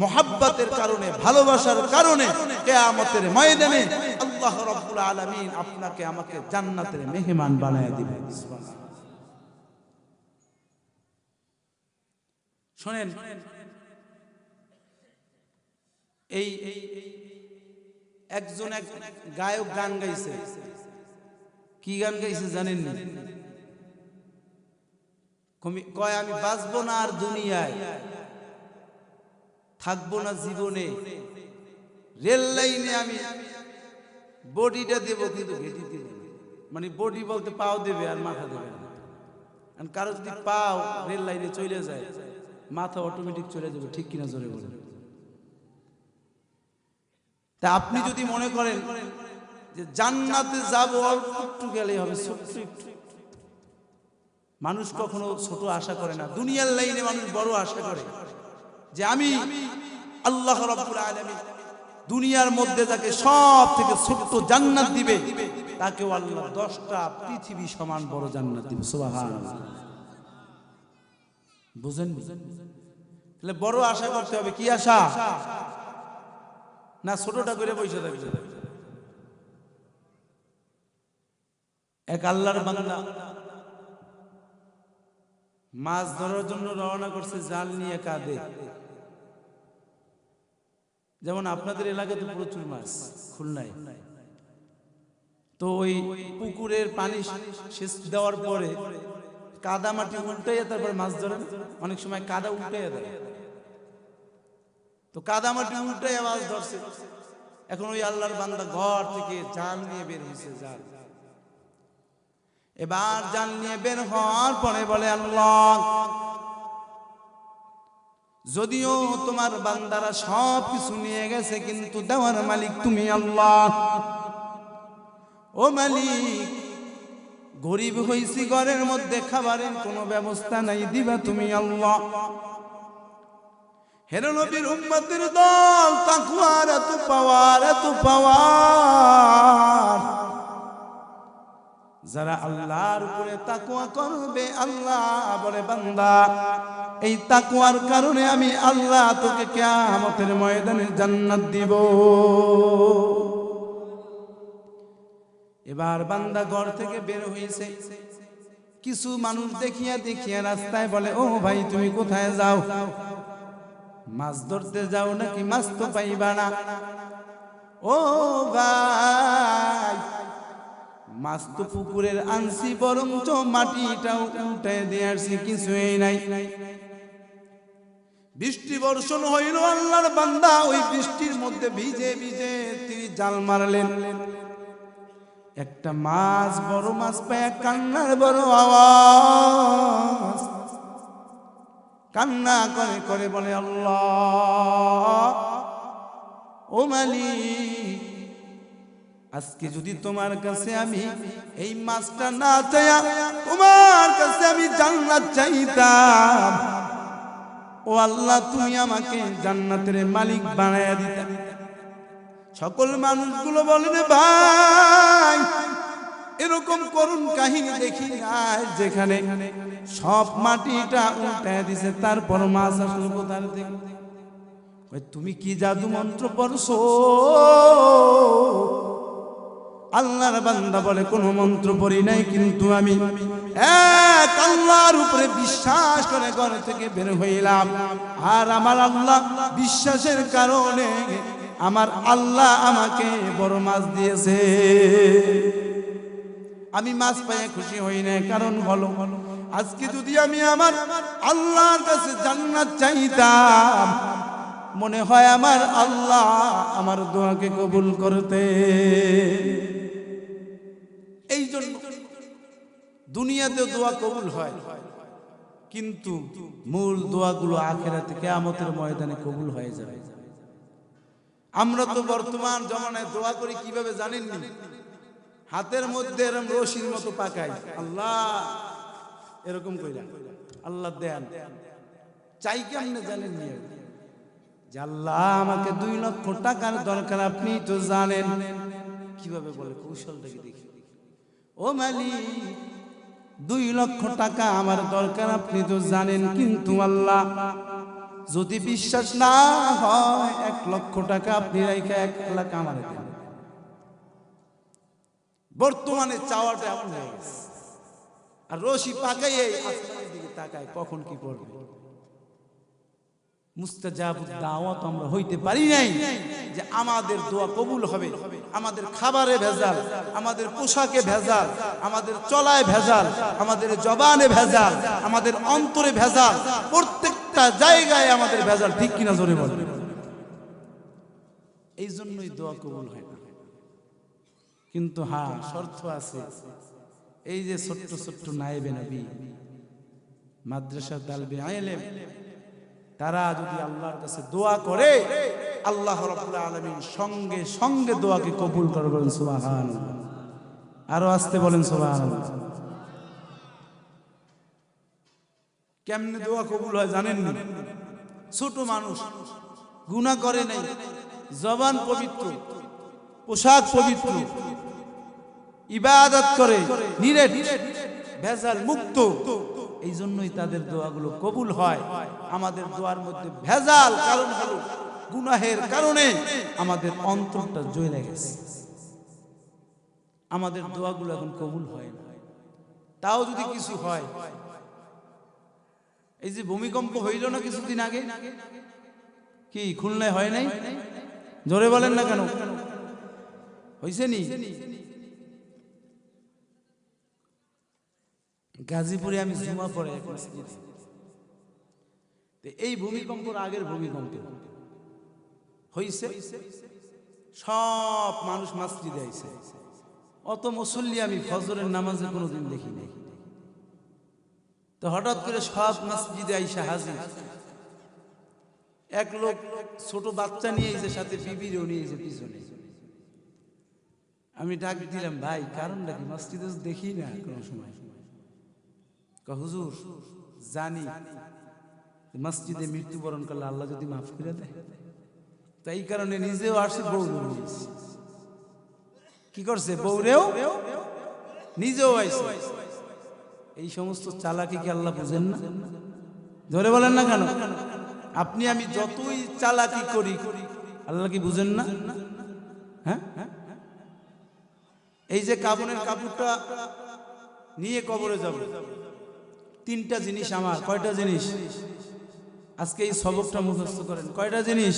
মুহাব্বতের কারণে, ভালোবাসার কারণে কিয়ামতের ময়দানে আল্লাহ রাব্বুল আলামিন আপনাকে আমাকে জান্নাতের মেহমান বানায় দিবেন। শুনেন, এই একজন এক গায়ক গান গাইছে। কি গান গাইছে জানেন না? কয় আমি বাঁচবো না আর দুনিয়ায়, থাকবো না জীবনে, রেল লাইনে আমি বডিটা দেবো কিন্তু ঘেঁটি দেব না। মানে বডি বলতে পাও দেবে আর মাথা দেবে না। কারো যদি পাও রেল লাইনে চলে যায়, মাথা অটোমেটিক চলে যাবে, ঠিক কিনা জোরে বলেন? তা আপনি যদি মনে করেন যে জান্নাতে যাব অল্প একটু গেলেই হবে, ছোট্ট একটু, মানুষ কখনো ছোট আশা করে না। দুনিয়ার লাইনে মানুষ বড় আশা করে যে আমি আল্লাহ রাব্বুল আলামিন দুনিয়ার মধ্যে যাকে সব থেকে ছোট্ট জান্নাত দিবে, তাকেও আল্লাহ 10টা পৃথিবী সমান বড় জান্নাত দিবে। সুবহানাল্লাহ। বুঝেন? তাহলে বড় আশা করতে হবে। কি আশা? না ছোটটা করে বসে থাকবে। এক আল্লাহর বান্দা মাছ ধরার জন্য রওনা করছে, জাল নিয়ে কাঁদে। যেমন আপনাদের এলাকাতে প্রচুর মাছ, খুলনায়। তো ওই পুকুরের পানি সেচ দেওয়ার পরে কাদা মাটি উল্টাইয়া তারপর মাছ ধরেন। অনেক সময় কাদা উল্টাইয়া দেয়, তো কাদা মাটি উল্টাইয়া মাছ ধরছে। এখন ওই আল্লাহর বান্দা ঘর থেকে জাল নিয়ে বের হয়েছে। জাল এবার জাল নিয়ে বের হওয়ার পরে বলে, আল্লাহ, যদিও তোমার বান্দারা সব কিছু নিয়ে গেছে, কিন্তু দেওয়ার মালিক তুমি আল্লাহ। ও মালিক, গরিব হইছি, ঘরের মধ্যে খাবারের কোনো ব্যবস্থা নাই, দিবা তুমি আল্লাহ। হে নবীর উম্মতের দল, তাকওয়ার এত পাওয়ার, এত পাওয়ার। যারা আল্লাহর উপরে তাকওয়া করবে, আল্লাহ বলে, বান্দা, এই তাকওয়ার কারণে আমি আল্লাহ তোকে কিয়ামতের ময়দানে জান্নাত দিব। এবার বান্দা ঘর থেকে বের হয়েছে। কিছু মানুষ দেখিয়া দেখিয়া রাস্তায় বলে, ও ভাই, তুমি কোথায় যাও? মাছ ধরতে যাও নাকি? মাছ তো পাইবা না। ও ভাই, মাছ তো পুকুরের আনছি, বরঞ্চ মাটিটাও উল্টায় দিয়ে আসছি, কিছুই নাই। বৃষ্টি বর্ষণ হইল, আল্লাহর বান্দা ওই বৃষ্টির মধ্যে ভিজে ভিজে তিনি জাল মারলেন। একটা মাছ, বড় মাছ পায়, কান্নার বড় আওয়াজ, কান্না করে করে বলে, আল্লাহ, ও মালিক, আজকে যদি তোমার কাছে আমি এই মাছটা না চাইয়া তোমার কাছে আমি জান্নাত চাইতাম, ও আল্লাহ, তুমি আমাকে জান্নাতের মালিক বানায়া দিতা। সকল মানুষগুলো বলেন, ভাই, এরকম করুণ কাহিনী দেখি নাই, যেখানে সব মাটিটা উল্টায় দিছে, তারপর মাছ আসলো কোথা থেকে? তুমি কি জাদু মন্ত্র পড়ছো? আল্লাহর বান্দা বলে কোন মন্ত্র পড়ি নাই, কিন্তু আমি এক আল্লাহর উপরে বিশ্বাস করে ঘর থেকে বের হইলাম। আর আমার আল্লাহ বিশ্বাসের কারণে আমার আল্লাহ আমাকে বড় মাছ দিয়েছে। আমি মাছ পেয়ে খুশি হই না, কারণ হলো আজকে যদি আমি আমার আল্লাহর কাছে জান্নাত চাইতাম, মনে হয় আমার আল্লাহ আমার দোয়াকে কবুল করতে। এই জন্য দুনিয়াতে দোয়া কবুল হয়, কিন্তু মূল দোয়াগুলো আখিরাতে কিয়ামতের ময়দানে কবুল হয়ে যাবে। আমরা তো বর্তমান জমানায় দোয়া করি কিভাবে জানেননি? হাতের মধ্যে এরকম রশির মতো পাকাই, আল্লাহ এরকম কইরা আল্লাহ দেন, চাই কেমনে জানেননি? যে আল্লাহ আমাকে 2 লক্ষ টাকার দরকার, আপনি তো জানেন। কিভাবে বলে, কৌশলটাকে দেখি। ও মালিক 2 লক্ষ টাকা আমার দরকার, আপনি তো জানেন, কিন্তু আল্লাহ যদি বিশ্বাস না হয় 1 লক্ষ টাকা আপনি রাইখা 1 লাখ আমার দেন। বর্তমানে চাওয়াটা এমন হয়ে গেছে। আর রশি পাকাই আসমানের দিকে তাকায়, কখন কি করবে। মুস্তাজাবুদ দাওয়াত আমরা হইতে পারি নাই যে আমাদের দোয়া কবুল হবে। আমাদের খাবারে ভেজাল, আমাদের পোশাকে ভেজাল, আমাদের চলায় ভেজাল, আমাদের জবানে ভেজাল, আমাদের অন্তরে ভেজাল, প্রত্যেকটা জায়গায় আমাদের ভেজাল। ঠিক কিনা জোরে বলেন? এই জন্যই দোয়া কবুল হয় না। কিন্তু হ্যাঁ, শর্ত আছে। এই যে ছোট্ট ছোট্ট নায়েবে নবী, মাদ্রাসা তালবে ইলম, তারা যদি আল্লাহর কাছে দোয়া করে, আল্লাহ রাব্বুল আলামিন সঙ্গে সঙ্গে দোয়াকে কবুল করবেন। সুবহানাল্লাহ। আরো আসতে বলেন সুবহানাল্লাহ। কেমনে দোয়া কবুল হয় জানেননি? ছোট মানুষ, গুনাহ করে নাই, জবান পবিত্র, পোশাক পবিত্র, ইবাদত করে, নিরেট ভেজাল মুক্ত, এই জন্যই তাদের দোয়াগুলো কবুল হয়। আমাদের দোয়ার মধ্যে ভেজাল, কারণ হলো গুনাহের কারণে আমাদের অন্তরটা জ্বলে গেছে। আমাদের দোয়াগুলো এখন কবুল হয় না। তাও যদি কিছু হয়, এই যে ভূমিকম্প হইল না কিছুদিন আগে, কি খুলনায় হয় নাই? জোরে বলেন না কেন? হইছে নি? গাজীপুরে আমি জুমা পড়ে এক মসজিদে, এই ভূমিকম্পের আগের ভূমিকম্প হইছে, সব মানুষ মসজিদে আইছে। অত মুসল্লি আমি ফজরের নামাজে কোনোদিন দেখি নাই। তো হঠাৎ করে সব মসজিদে আইসা হাজির। এক লোক ছোট বাচ্চা নিয়ে এসে, সাথে বিবিরও নিয়ে এসে পিছনে। আমি ডাক দিলাম, ভাই কারণটা কি? মসজিদে দেখি না কোনো সময়। হুজুর জানি মসজিদে মৃত্যুবরণ করলে আল্লাহ যদি মাফ করে দেয়, তাই কারণে নিজেও আসছে, বউ নিয়েছে। কি করছে? বউরেও নিজেও আইছে। এই সমস্ত চালাকি কি আল্লাহ বুঝেন না? ধরে বলেন না কেন? আপনি আমি যতই চালাকি করি, আল্লাহ কি বুঝেন না? হ্যাঁ, এই যে কাফনের কাপড়টা নিয়ে কবরে যাব, 3টা জিনিস আমার। কয়টা জিনিস? আজকে এই সবকটা মুখস্থ করেন। কয়টা জিনিস?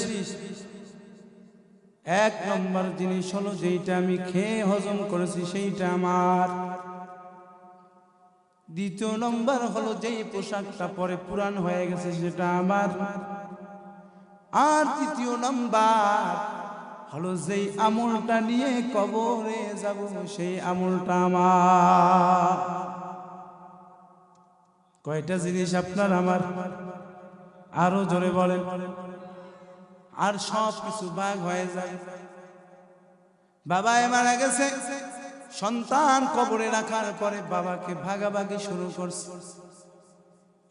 1 নম্বর জিনিস হলো যেটা আমি খেয়ে হজম করেছি সেইটা আমার। 2 নম্বর হলো যেই পোশাকটা পরে পুরান হয়ে গেছে সেটা আমার। আর 3 নম্বর হলো যেই আমলটা নিয়ে কবরে যাব সেই আমলটা আমার। কয়টা জিনিস আপনার আমার? আরো জোরে বলেন। আর সব কিছু ভাগ হয়ে যায়। বাবা মারা গেছে, সন্তান কবরে রাখার পরে বাবাকে ভাগাভাগি শুরু করছে।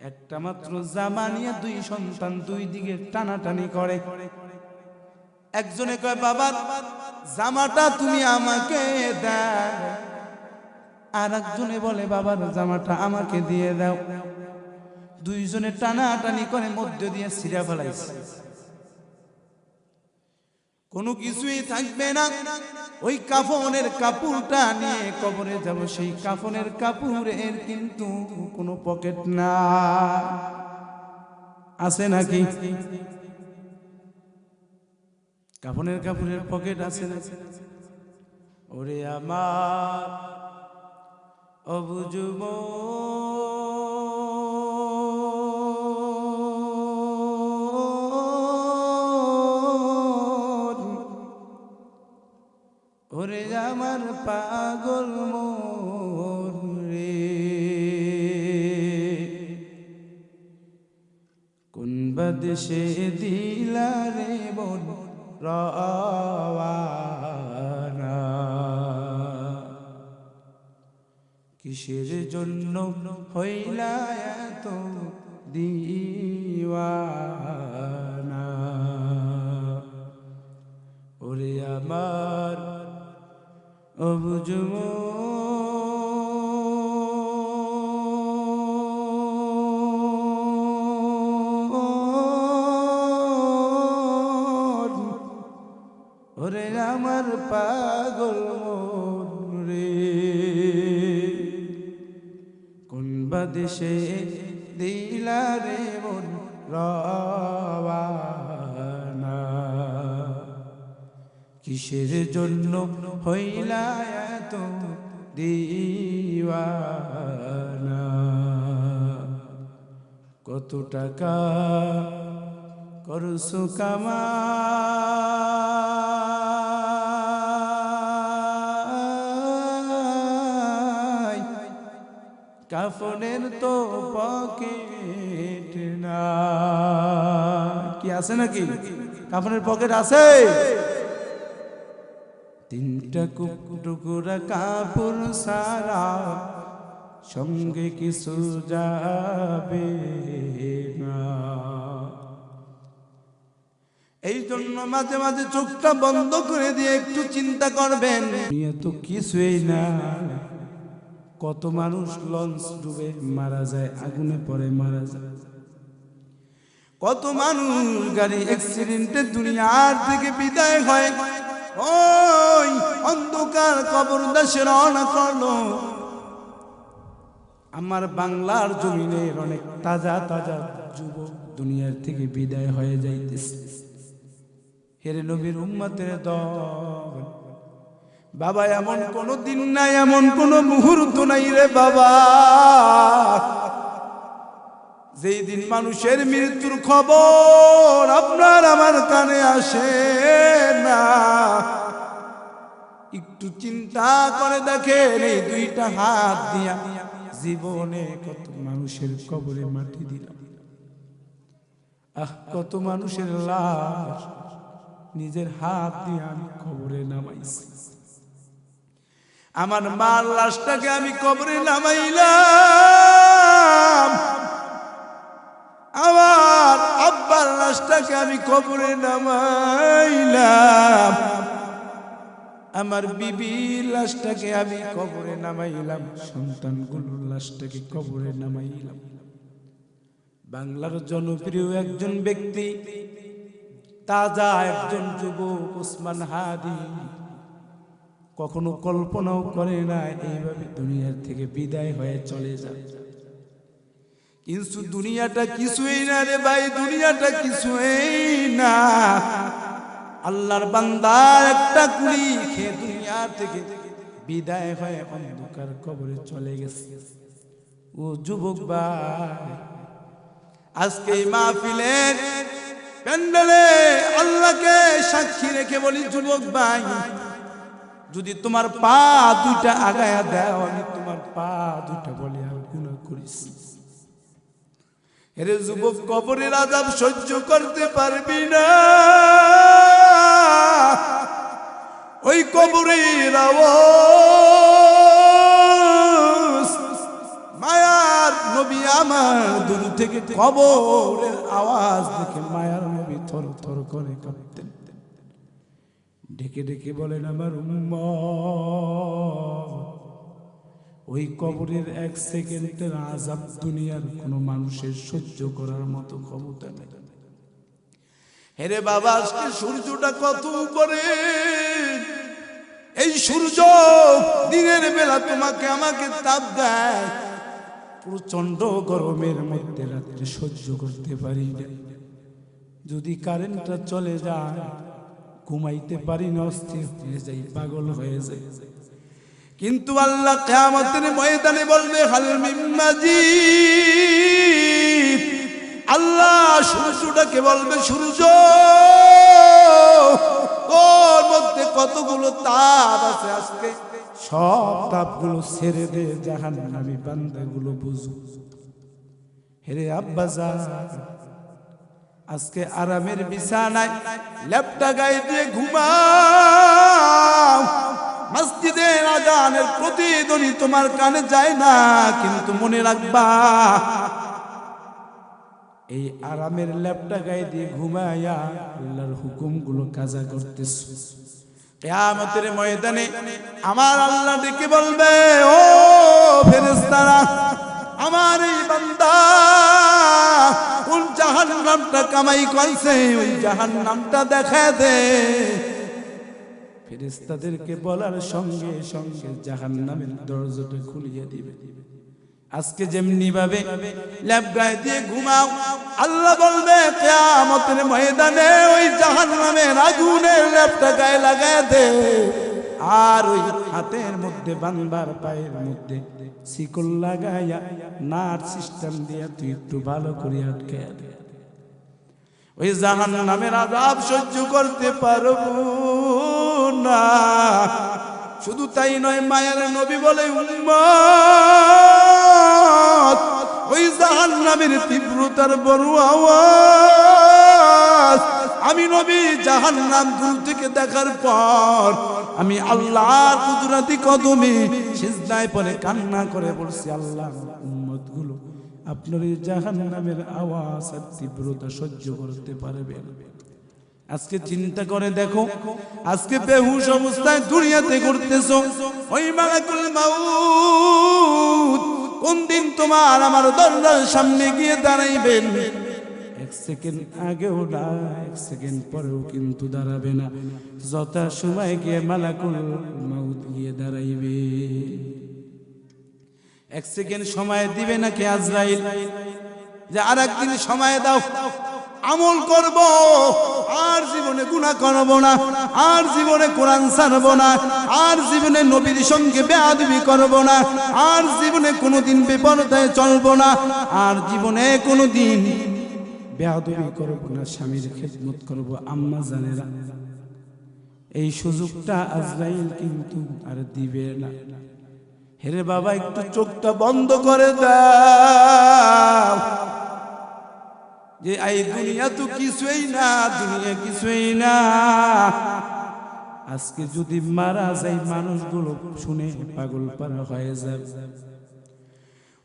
একটা মাত্র জামা নিয়ে 2 সন্তান 2 দিকে টানাটানি করে। একজনে কয়, বাবা জামাটা তুমি আমাকে দাও। আর একজনে বলে, বাবার জামাটা আমাকে দিয়ে দাও। 2 জনে টানাটানি করে মধ্য দিয়ে ছিঁড়া ফেলাইছে। কোনো কিছুই থাকবে না। ওই কাফনের কাপড়টা নিয়ে কবরে যাব, সেই কাফনের কাপড়ের কিন্তু কোনো পকেট না, আছে নাকি? কাফনের কাপড়ের পকেট আছে না? ওরে আমার অবুঝব ওরে আমার পাগল মন রে, কোন বাদেশে দিলা রে মন রওয়ানা, কিসের জন্য হইলা এত দিওয়ানা, ওরে আমার অবুঝব ওরে আমার পাগল মন রে, কোন বাদেশে দিলা রে মন রওয়ানা, কিসের জন্য হইলা এত দিওয়ানা, কত টাকা করছো কামাই, কাফনের তো পকেট না, কি আছে নাকি? কাফনের পকেট আছে? তিনটা টুকরা কাপড় সারা সঙ্গে কিছু যাবে না। এই জন্য মাঝে মাঝে চোখটা বন্ধ করে দিয়ে একটু চিন্তা করবেন, দুনিয়া তো কিছুই না। কত মানুষ লঞ্চ ডুবে মারা যায়, আগুনে পড়ে মারা যায়, কত মানুষ গাড়ি অ্যাক্সিডেন্টে দুনিয়ার থেকে বিদায় হয়। ওই অন্ধকার কবর দেশে রওনা করলো। আমার বাংলার জমিনের অনেক তাজা তাজা যুবক দুনিয়ার থেকে বিদায় হয়ে যাইতেছে। হেরে নবীর উম্মতের দল, বাবা এমন কোন দিন নাই, এমন কোন মুহূর্ত নাই রে বাবা, যেই দিন মানুষের মৃত্যুর খবর আপনার আমার কানে আসে না। একটু চিন্তা করে দেখেন, এই দুইটা হাত দিয়া জীবনে কত মানুষের কবরে মাটি দিলাম, কত মানুষের লাশ নিজের হাত দিয়ে আমি কবরে নামাইছি। আমার মার লাশটাকে আমি কবরে নামাইলাম, আমার আব্বার লাশটাকে আমি কবরে নামাইলাম, আমার বিবির লাশটাকে আমি কবরে নামাইলাম, সন্তানগুলোর লাশটাকে কবরে নামাইলাম। বাংলার জনপ্রিয় একজন ব্যক্তি, তাজা একজন যুবক ওসমান হাদি কখনো কল্পনাও করে না এইভাবে দুনিয়ার থেকে বিদায় হয়ে চলে যায়। কিন্তু দুনিয়াটা কিছুই না রে ভাই, দুনিয়াটা কিছুই না। আল্লাহর বান্দা একটা কুলি খেয়ে দুনিয়া থেকে বিদায় হয়ে অন্ধকার কবরে চলে গেছে। ও যুবক ভাই, আজকে এই মাহফিলের প্যান্ডেলে আল্লাহকে সাক্ষী রেখে বলি, যুবক ভাই, যদি তোমার পা দুইটা আগায়া দাও, আমি তোমার পা দুইটা বলে আর গুনাহ করিস। এরে যুবক, কবরের আযাব সহ্য করতে পারবি না, ওই কবরের আওয়াজ, মায়ার নবী আমার দূর থেকে কবরের আওয়াজ দেখে মায়ার নবী থর থর করে কাঁপতেন। ডেকে ডেকে বলেন, আমার উম্মত, ওই কবরের এক সেকেন্ডের আযাব দুনিয়ার কোনো মানুষের সহ্য করার মতো ক্ষমতা নেই। হেরে বাবা আজকে সূর্যটা কত উপরে, এই সূর্য দিনের বেলা তোমাকে আমাকে তাপ দেয়, প্রচন্ড গরমের মধ্যে রাত্রে সহ্য করতে পারি না, যদি কারেন্টটা চলে যায় ঘুমাইতে পারি না, অস্থির হয়ে যাই, পাগল হয়ে যাই। কিন্তু আল্লাহ কিয়ামতের ময়দানে বলবে হাল মিন মাজিদ, আল্লাহ সূর্যটাকে বলবে সূর্য তোর মধ্যে কতগুলো তাপ আছে, আজকে সব তাপগুলো ছেড়ে দে, জাহান্নামী বান্দাগুলো বুঝু। হেরে আব্বাজান আজকে আরামের বিছানায় লেপটা গায়ে দিয়ে ঘুমাও, মসজিদের আজানের প্রতিধ্বনি তোমার কানে যায় না, কিন্তু মনে রাখবা এই আরামের লেপটা গায়ে দিয়ে ঘুমায়া আল্লাহর হুকুমগুলো কাজা করতেছ। কিয়ামতের ময়দানে আমার আল্লাহ ডেকে বলবে, ও ফেরেশতারা, আমার এই বান্দা কোন জাহান্নামটা কামাই করছে, ওই জাহান্নামটা দেখা দে। ফেরেশতাদেরকে বলার সঙ্গে সঙ্গে জাহান্নামের দরজাটা খুলিয়ে দিবে। আজকে যেমনি ভাবে ল্যাব গায়ে দিয়ে ঘুমাও, আল্লাহ বলবে কিয়ামতের ময়দানে ওই জাহান্নামের আগুনের ল্যাবটা গায়ে লাগায় দে, আর ওই হাতের মধ্যে বান্দার পায়ের মধ্যে শিকল লাগাইয়া নাট সিস্টেম দিয়া তুই একটু ভালো করে আটকে দে। ওই জাহান্নামের আযাব সহ্য করতে পারবো না। শুধু তাই নয়, মায়ের নবী বলে উম্মত ওই জাহান্নামের তীব্রতার বড় আওয়াজ আমি নবী জাহান্নাম দূর থেকে দেখার পর আমি আল্লাহর কুদরতি কদমে সিজদায় পড়ে কান্না করে বলছি, আল্লাহ উম্মতগুলো আপনার এই জাহান্নামের আওয়াজ আর তীব্রতা সহ্য করতে পারবে না। আজকে চিন্তা করে দেখো, আজকে বেহুশ অবস্থায় দুনিয়াতে ঘুরতেছো, ওই মালাকুল মাউত কোন দিন তোমার আমার দরজার সামনে গিয়ে দাঁড়াইবেন। এক সেকেন্ড আগেও না, এক সেকেন্ড পরেও কিন্তু দাঁড়াবে না, যথা সময় গিয়ে মালাকুল মাউত গিয়ে দাঁড়াইবে। এক সেকেন্ড সময় দিবে নাকি আজরাইল, যে আর একদিন সময় দাও, আমল করব, আর জীবনে গুনাহ করব না, আর জীবনে কোরআন ছাড়ব না, আর জীবনে নবীর সঙ্গে বেয়াদবি করব না, আর জীবনে কোনোদিন বেপরদায় চলব না, আর জীবনে কোনোদিন বেয়াদবি করব না, স্বামীর খেদমত করব। আম্মা জানেরা, এই সুযোগটা আজরাইল কিন্তু আর দিবে না। হেরে বাবা একটু চোখটা বন্ধ করে দাও, যে এই দুনিয়া তো কিছুই না, দুনিয়া কিছুই না। আজকে যদি মারা যায় মানুষগুলো শুনে পাগল পারা হয়ে যাবে।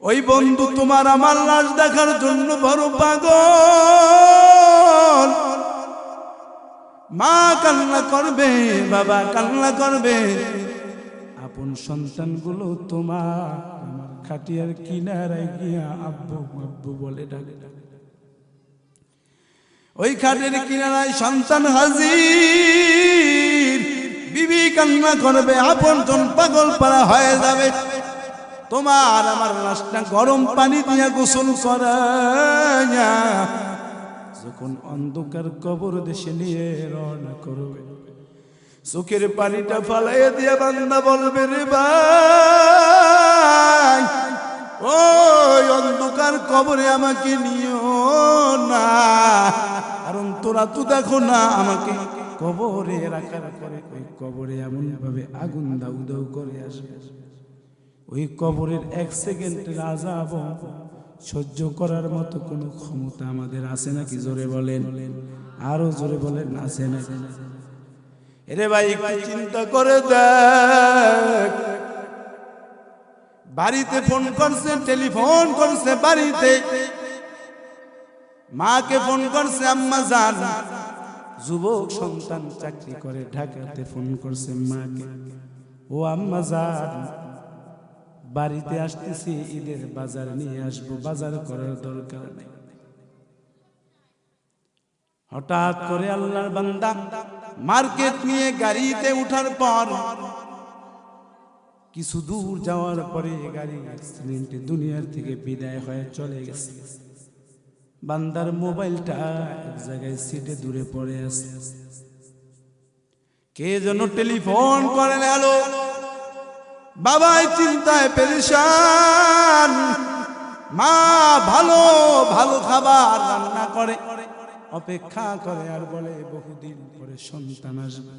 ওই বন্ধু তোমার আমার লাশ দেখার জন্য বড় পাগল, মা কান্না করবে, বাবা কান্না করবে, আপন সন্তানগুলো তোমার আমার খাটিয়ার কিনারায় গিয়া আব্বু আব্বু বলে ডাকে। ওই খাটের কিনারায় সন্তান হাজির, বিবি কান্না করবে, আপন জন পাগল পারা হয়ে যাবে। তোমার আমার লাশটা গরম পানি দিয়া গোসল করাইয়া যখন অন্ধকার কবর দেশে নিয়ে রওনা করবে, চোখের পানিটা ফালাইয়া দিয়া বান্দা বলবে, রে ভাই ওই অন্ধকার কবরে আমাকে নিও না, কারণ তোরা তো দেখো না আমাকে কবরে রাখার পরে ওই কবরে এমন ভাবে আগুন দাউ দাউ করে আসবে, ওই কবরের এক সেকেন্ডের আযাব সহ্য করার মতো কোনো ক্ষমতা আমাদের আছে নাকি? জোরে বলেন, আরো জোরে বলেন, আছে না? এরে ভাই একটু চিন্তা করে দেখ, বাড়িতে ফোন করছে, টেলিফোন করছে, বাড়িতে মাকে ফোন করছে, আম্মা জান, যুবক সন্তান চাকরি করে ঢাকাতে, ফোন করছে মাকে, ও আম্মা জান বাড়িতে আসতেছি, ঈদের বাজার নিয়ে আসবো, বাজার করার দরকার নেই। হঠাৎ করে আল্লাহর বান্দা মার্কেট নিয়ে গাড়িতে উঠার পর কিছু দূর যাওয়ার পরে গাড়ি অ্যাক্সিডেন্টে দুনিয়ার থেকে বিদায় হয়ে চলে গেছে। বান্দার মোবাইলটা এক জায়গায় সিটে দূরে পড়ে আছে। কে যেন টেলিফোন করে গেল। বাবাই চিন্তায় পেরেশান। মা ভালো ভালো খাবার রান্না করে অপেক্ষা করে আর বলে বহুদিন পরে সন্তান আসবে।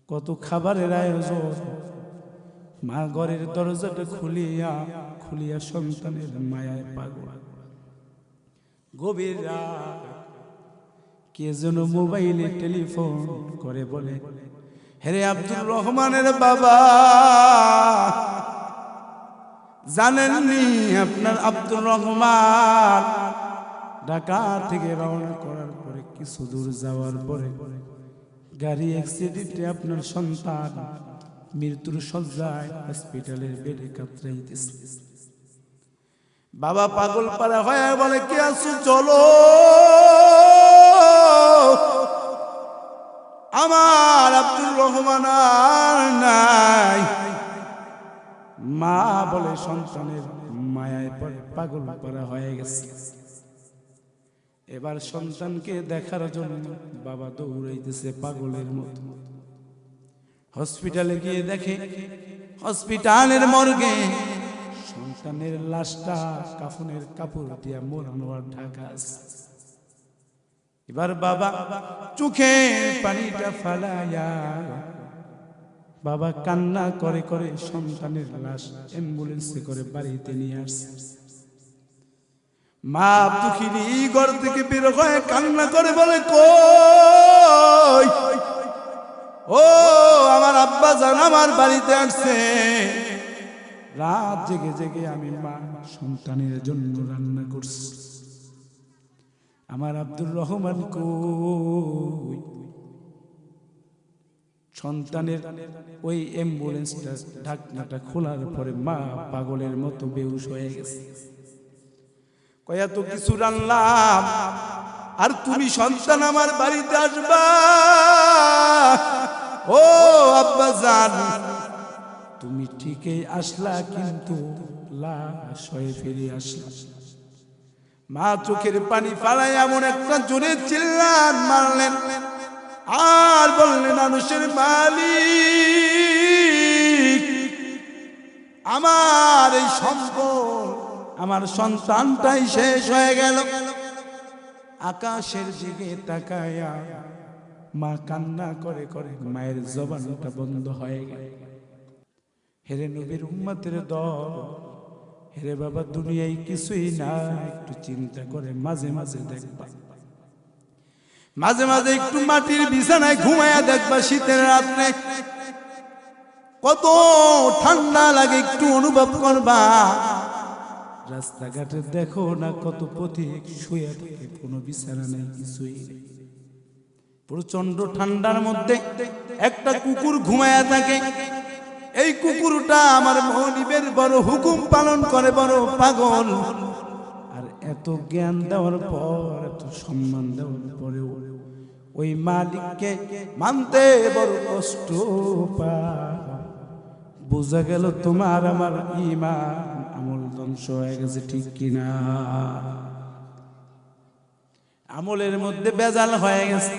কত খাবারের আয়োজন। মা ঘরের দরজাটা খুলিয়া সন্তানের মায়ায় পাগল। গভীর রাত কে যেন মোবাইলে টেলিফোন করে বলে, হেরে আব্দুর রহমানের বাবা, জানেননি আপনার আব্দুর রহমান ঢাকা থেকে রওনা করার পরে কিছু দূর যাওয়ার পরে গাড়ি অ্যাক্সিডেন্টে আপনার সন্তান মৃত্যুর শয্যায় হসপিটালের বেডে কাতরাইতেছে। বাবা পাগল পারা হয়ে বলে, কে আছো চলো, আমার আব্দুর রহমান আর নাই। মা বলে সন্তানের মায়ায় পড়ে পাগল পারা হয়ে গেছে। এবার সন্তানকে দেখার জন্য বাবা দৌড়াইতেছে পাগলের মতো। হসপিটালে গিয়ে দেখে হসপিটালের মর্গে সন্তানের লাশটা কাফনের কাপড় দিয়ে মোড়ানো আর ঢাকা আছে। এবার বাবা চোখে পানিটা ফালাইয়া বাবা কান্না করে করে সন্তানের লাশ অ্যাম্বুলেন্সে করে বাড়িতে নিয়ে আসছে। মা দুঃখিনী ঘর থেকে বের হয়ে কান্না করে বলে, কই ও আমার আব্বা জান আমার বাড়িতে আসছে। রাত জেগে জেগে আমি মা সন্তানের জন্য রান্না করছি। আমার আব্দুর রহমান কই? সন্তানের ওই অ্যাম্বুলেন্সটা ঢাকনাটা খোলার পরে মা পাগলের মতো বেহুশ হয়ে গেছে। কয়া তো কিছু রান্নাম আর তুমি সন্তান আমার বাড়িতে আসবা। ও আব্বা জান, তুমি ঠিকই আসলা, কিন্তু লাশ হয়ে ফিরে আসলা। মা চোখের পানি ফালাই এমন একটা জোরে চিল্লান মারলেন আর বললেন, মানুষের মালিক, আমার এই সম্পদ আমার সন্তানটাই শেষ হয়ে গেল। আকাশের দিকে তাকায়া মা কান্না করে করে মায়ের জবানটা বন্ধ হয়ে গেল। হেরে নবীর উম্মতের দল, হেরে বাবা দুনিয়ায় কিছুই না, একটু চিন্তা করে মাঝে মাঝে দেখবা, মাঝে মাঝে একটু মাটির বিছানায় ঘুমায়া দেখবা। শীতের রাত্রে কত ঠান্ডা লাগে একটু অনুভব করবা। রাস্তাঘাটে দেখো না কত পথিক শুয়ে থাকে, কোনো বিছানা নেই, কিছুই নেই। প্রচন্ড ঠান্ডার মধ্যে একটা কুকুর ঘুমায়া থাকে। এই কুকুরটা আমার মনিবের বড় হুকুম পালন করে, বড় পাগল। আর এত জ্ঞান দেওয়ার পর, এত সম্মান দেওয়ার পরেও ওই মালিককে মানতে বড় কষ্ট পায়। বোঝা গেল তোমার আমার ঈমান আমল ধ্বংস হয়ে গেছে, ঠিক কিনা? আমলের মধ্যে বেজাল হয়ে গেছে।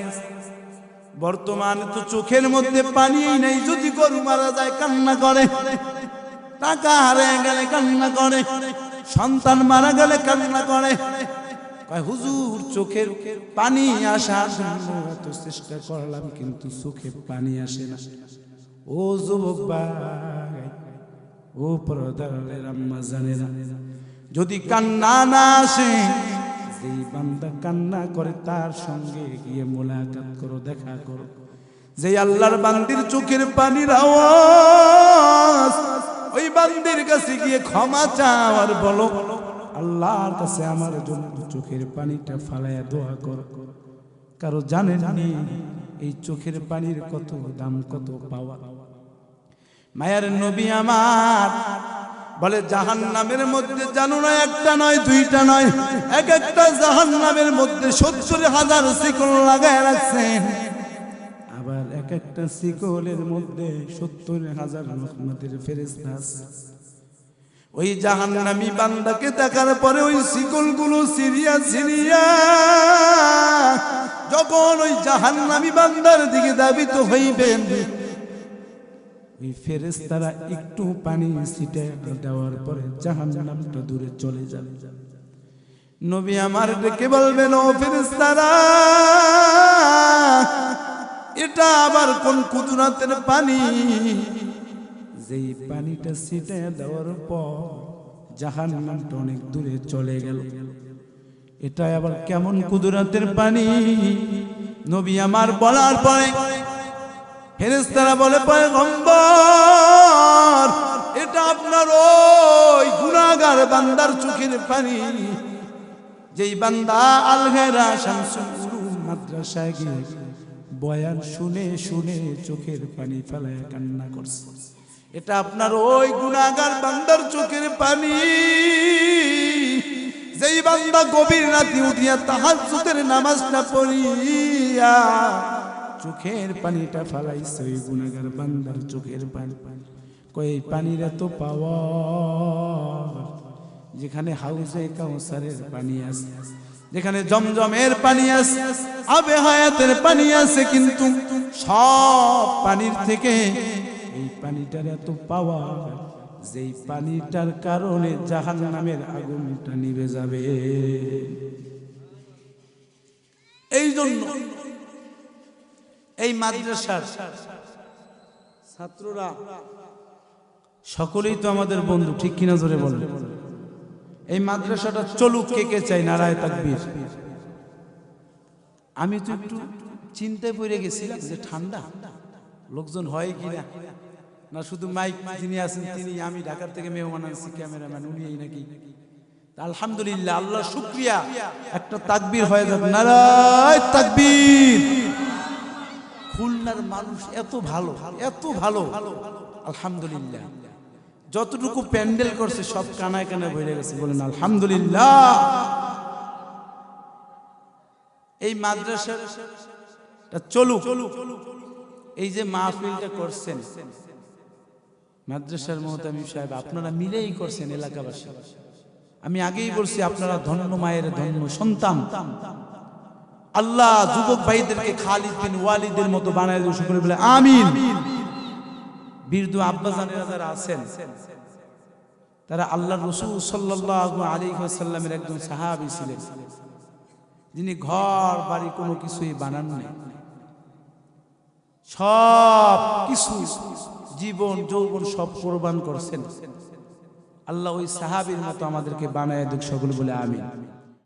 বর্তমানে তো চোখের মধ্যে পানি নেই। যদি গরু মারা যায় কান্না করে, টাকা হারিয়ে গেলে কান্না করে, সন্তান মারা গেলে কান্না করে। হুজুর চোখের পানি আসার জন্য এত চেষ্টা করলাম, কিন্তু চোখে পানি আসে না। ও যুবক ভাই, ও পর্দার আম্মা জানেরা, যদি কান্না না আসে, যেই বান্দা কান্না করে তার সঙ্গে গিয়ে মোলাকাত করো, দেখা করো। যে আল্লাহর বান্দির চোখের পানির আওয়াজ, ওই বান্দির কাছে গিয়ে ক্ষমা চাও আর বলো, আল্লাহর কাছে আমার জন্য চোখের পানিটা ফালাইয়া দোয়া করো। কারো জানেন নি এই চোখের পানির কত দাম, কত পাওয়া। মায়ের নবী আমার বলে জাহান্নামের মধ্যে জানো না একটা নয় দুইটা নয়, এক একটা জাহান্নামের মধ্যে 70,000 শিকল লাগায় রাখছেন। আবার এক একটা শিকলের মধ্যে 70,000 রহমতের ফেরেশতা আছে। ওই জাহান্নামী বান্দাকে দেখার পরে ওই শিকলগুলো সিরিয়া সিরিয়া যখন ওই জাহান্নামী বান্দার দিকে ধাবিত হইবেন, ওই ফেরেশতারা একটু পানি ছিটে দেওয়ার পরে জাহান্নামটা দূরে চলে যাবে। নবী আমার ডেকে বলবেন, ও ফেরেশতারা, এটা আবার কোন কুদরতের পানি? যেই পানিটা ছিটে দেওয়ার পর জাহান্নামটা অনেক দূরে চলে গেল, এটা আবার কেমন কুদরতের পানি? নবী আমার বলার পরে ফেরেশতারা বলে, পয়গম্বর, এটা আপনার ওই গুনাহগার বান্দার চোখের পানি, যেই বান্দা আল-হেরা শামসুল উলুম মাদ্রাসায় গিয়ে বয়ান শুনে শুনে চোখের পানি ফেলায় কান্না করছে। এটা আপনার ওই গুনাহগার বান্দার চোখের পানি, যেই বান্দা গভীর রাতে উঠিয়া তাহাজ্জুদের নামাজটা পড়িয়া চোখের পানিটা ফেলাইছে, ওই গুনাহগার বান্দার চোখের পানি। কই পানির এত পাওয়ার, যেখানে হাউজে কাউসারের পানি আছে, যেখানে জমজমের পানি আছে, আবে হায়াতের পানি আছে, কিন্তু সব পানির থেকে এই পানিটার এত পাওয়ার, যেই পানিটার কারণে জাহান্নামের আগুনটা নিভে যাবে। এই জন্য এই মাদ্রাসার ছাত্ররা সকলেই তো আমাদের বন্ধু, ঠিক কিনা জোরে বলেন? এই মাদ্রাসাটা চলুক, কে কে চাই নারায়ে তাকবীর। আমি তো একটু চিন্তায় পড়ে গেছিলাম যে ঠান্ডা লোকজন হয় কিনা, না শুধু মাইক যিনি আছেন তিনি, আমি ঢাকার থেকে মেহমান আনছি, ক্যামেরাম্যান উনি নাকি। আলহামদুলিল্লাহ, আল্লাহ শুকরিয়া, একটা তাকবীর হয়ে যাবে, নারায়ে তাকবীর। খুলনার মানুষ এত ভালো, এত ভালো, আলহামদুলিল্লাহ। যতটুকু প্যান্ডেল করছে সব কানায় কানায় ভরে গেছে, বলেন আলহামদুলিল্লাহ। এই মাদ্রাসাটা চলুক, এই যে মাহফিলটা করছেন মাদ্রাসার মুহতামিম সাহেব, আপনারা মিলেই করছেন এলাকাবাসী। আমি আগেই বলছি, আপনারা ধন্য মায়ের ধন্য সন্তান। আল্লাহ যুবক ভাইদেরকে খালিদ বিন ওয়ালিদের মতো বানায় দিন, সকলে বলে আমিন। বীরদু আব্বাজানেরা যারা আছেন, তারা আল্লাহর রাসূল সাল্লাল্লাহু আলাইহি ওয়াসাল্লামের একজন সাহাবী ছিলেন, যিনি ঘর বাড়ি কোনো কিছুই বানান নাই, সব কিছু জীবন যৌবন সব কোরবান করছেন। আল্লাহ ওই সাহাবীর মতো আমাদেরকে বানায় দিক, সকলে বলে আমিন।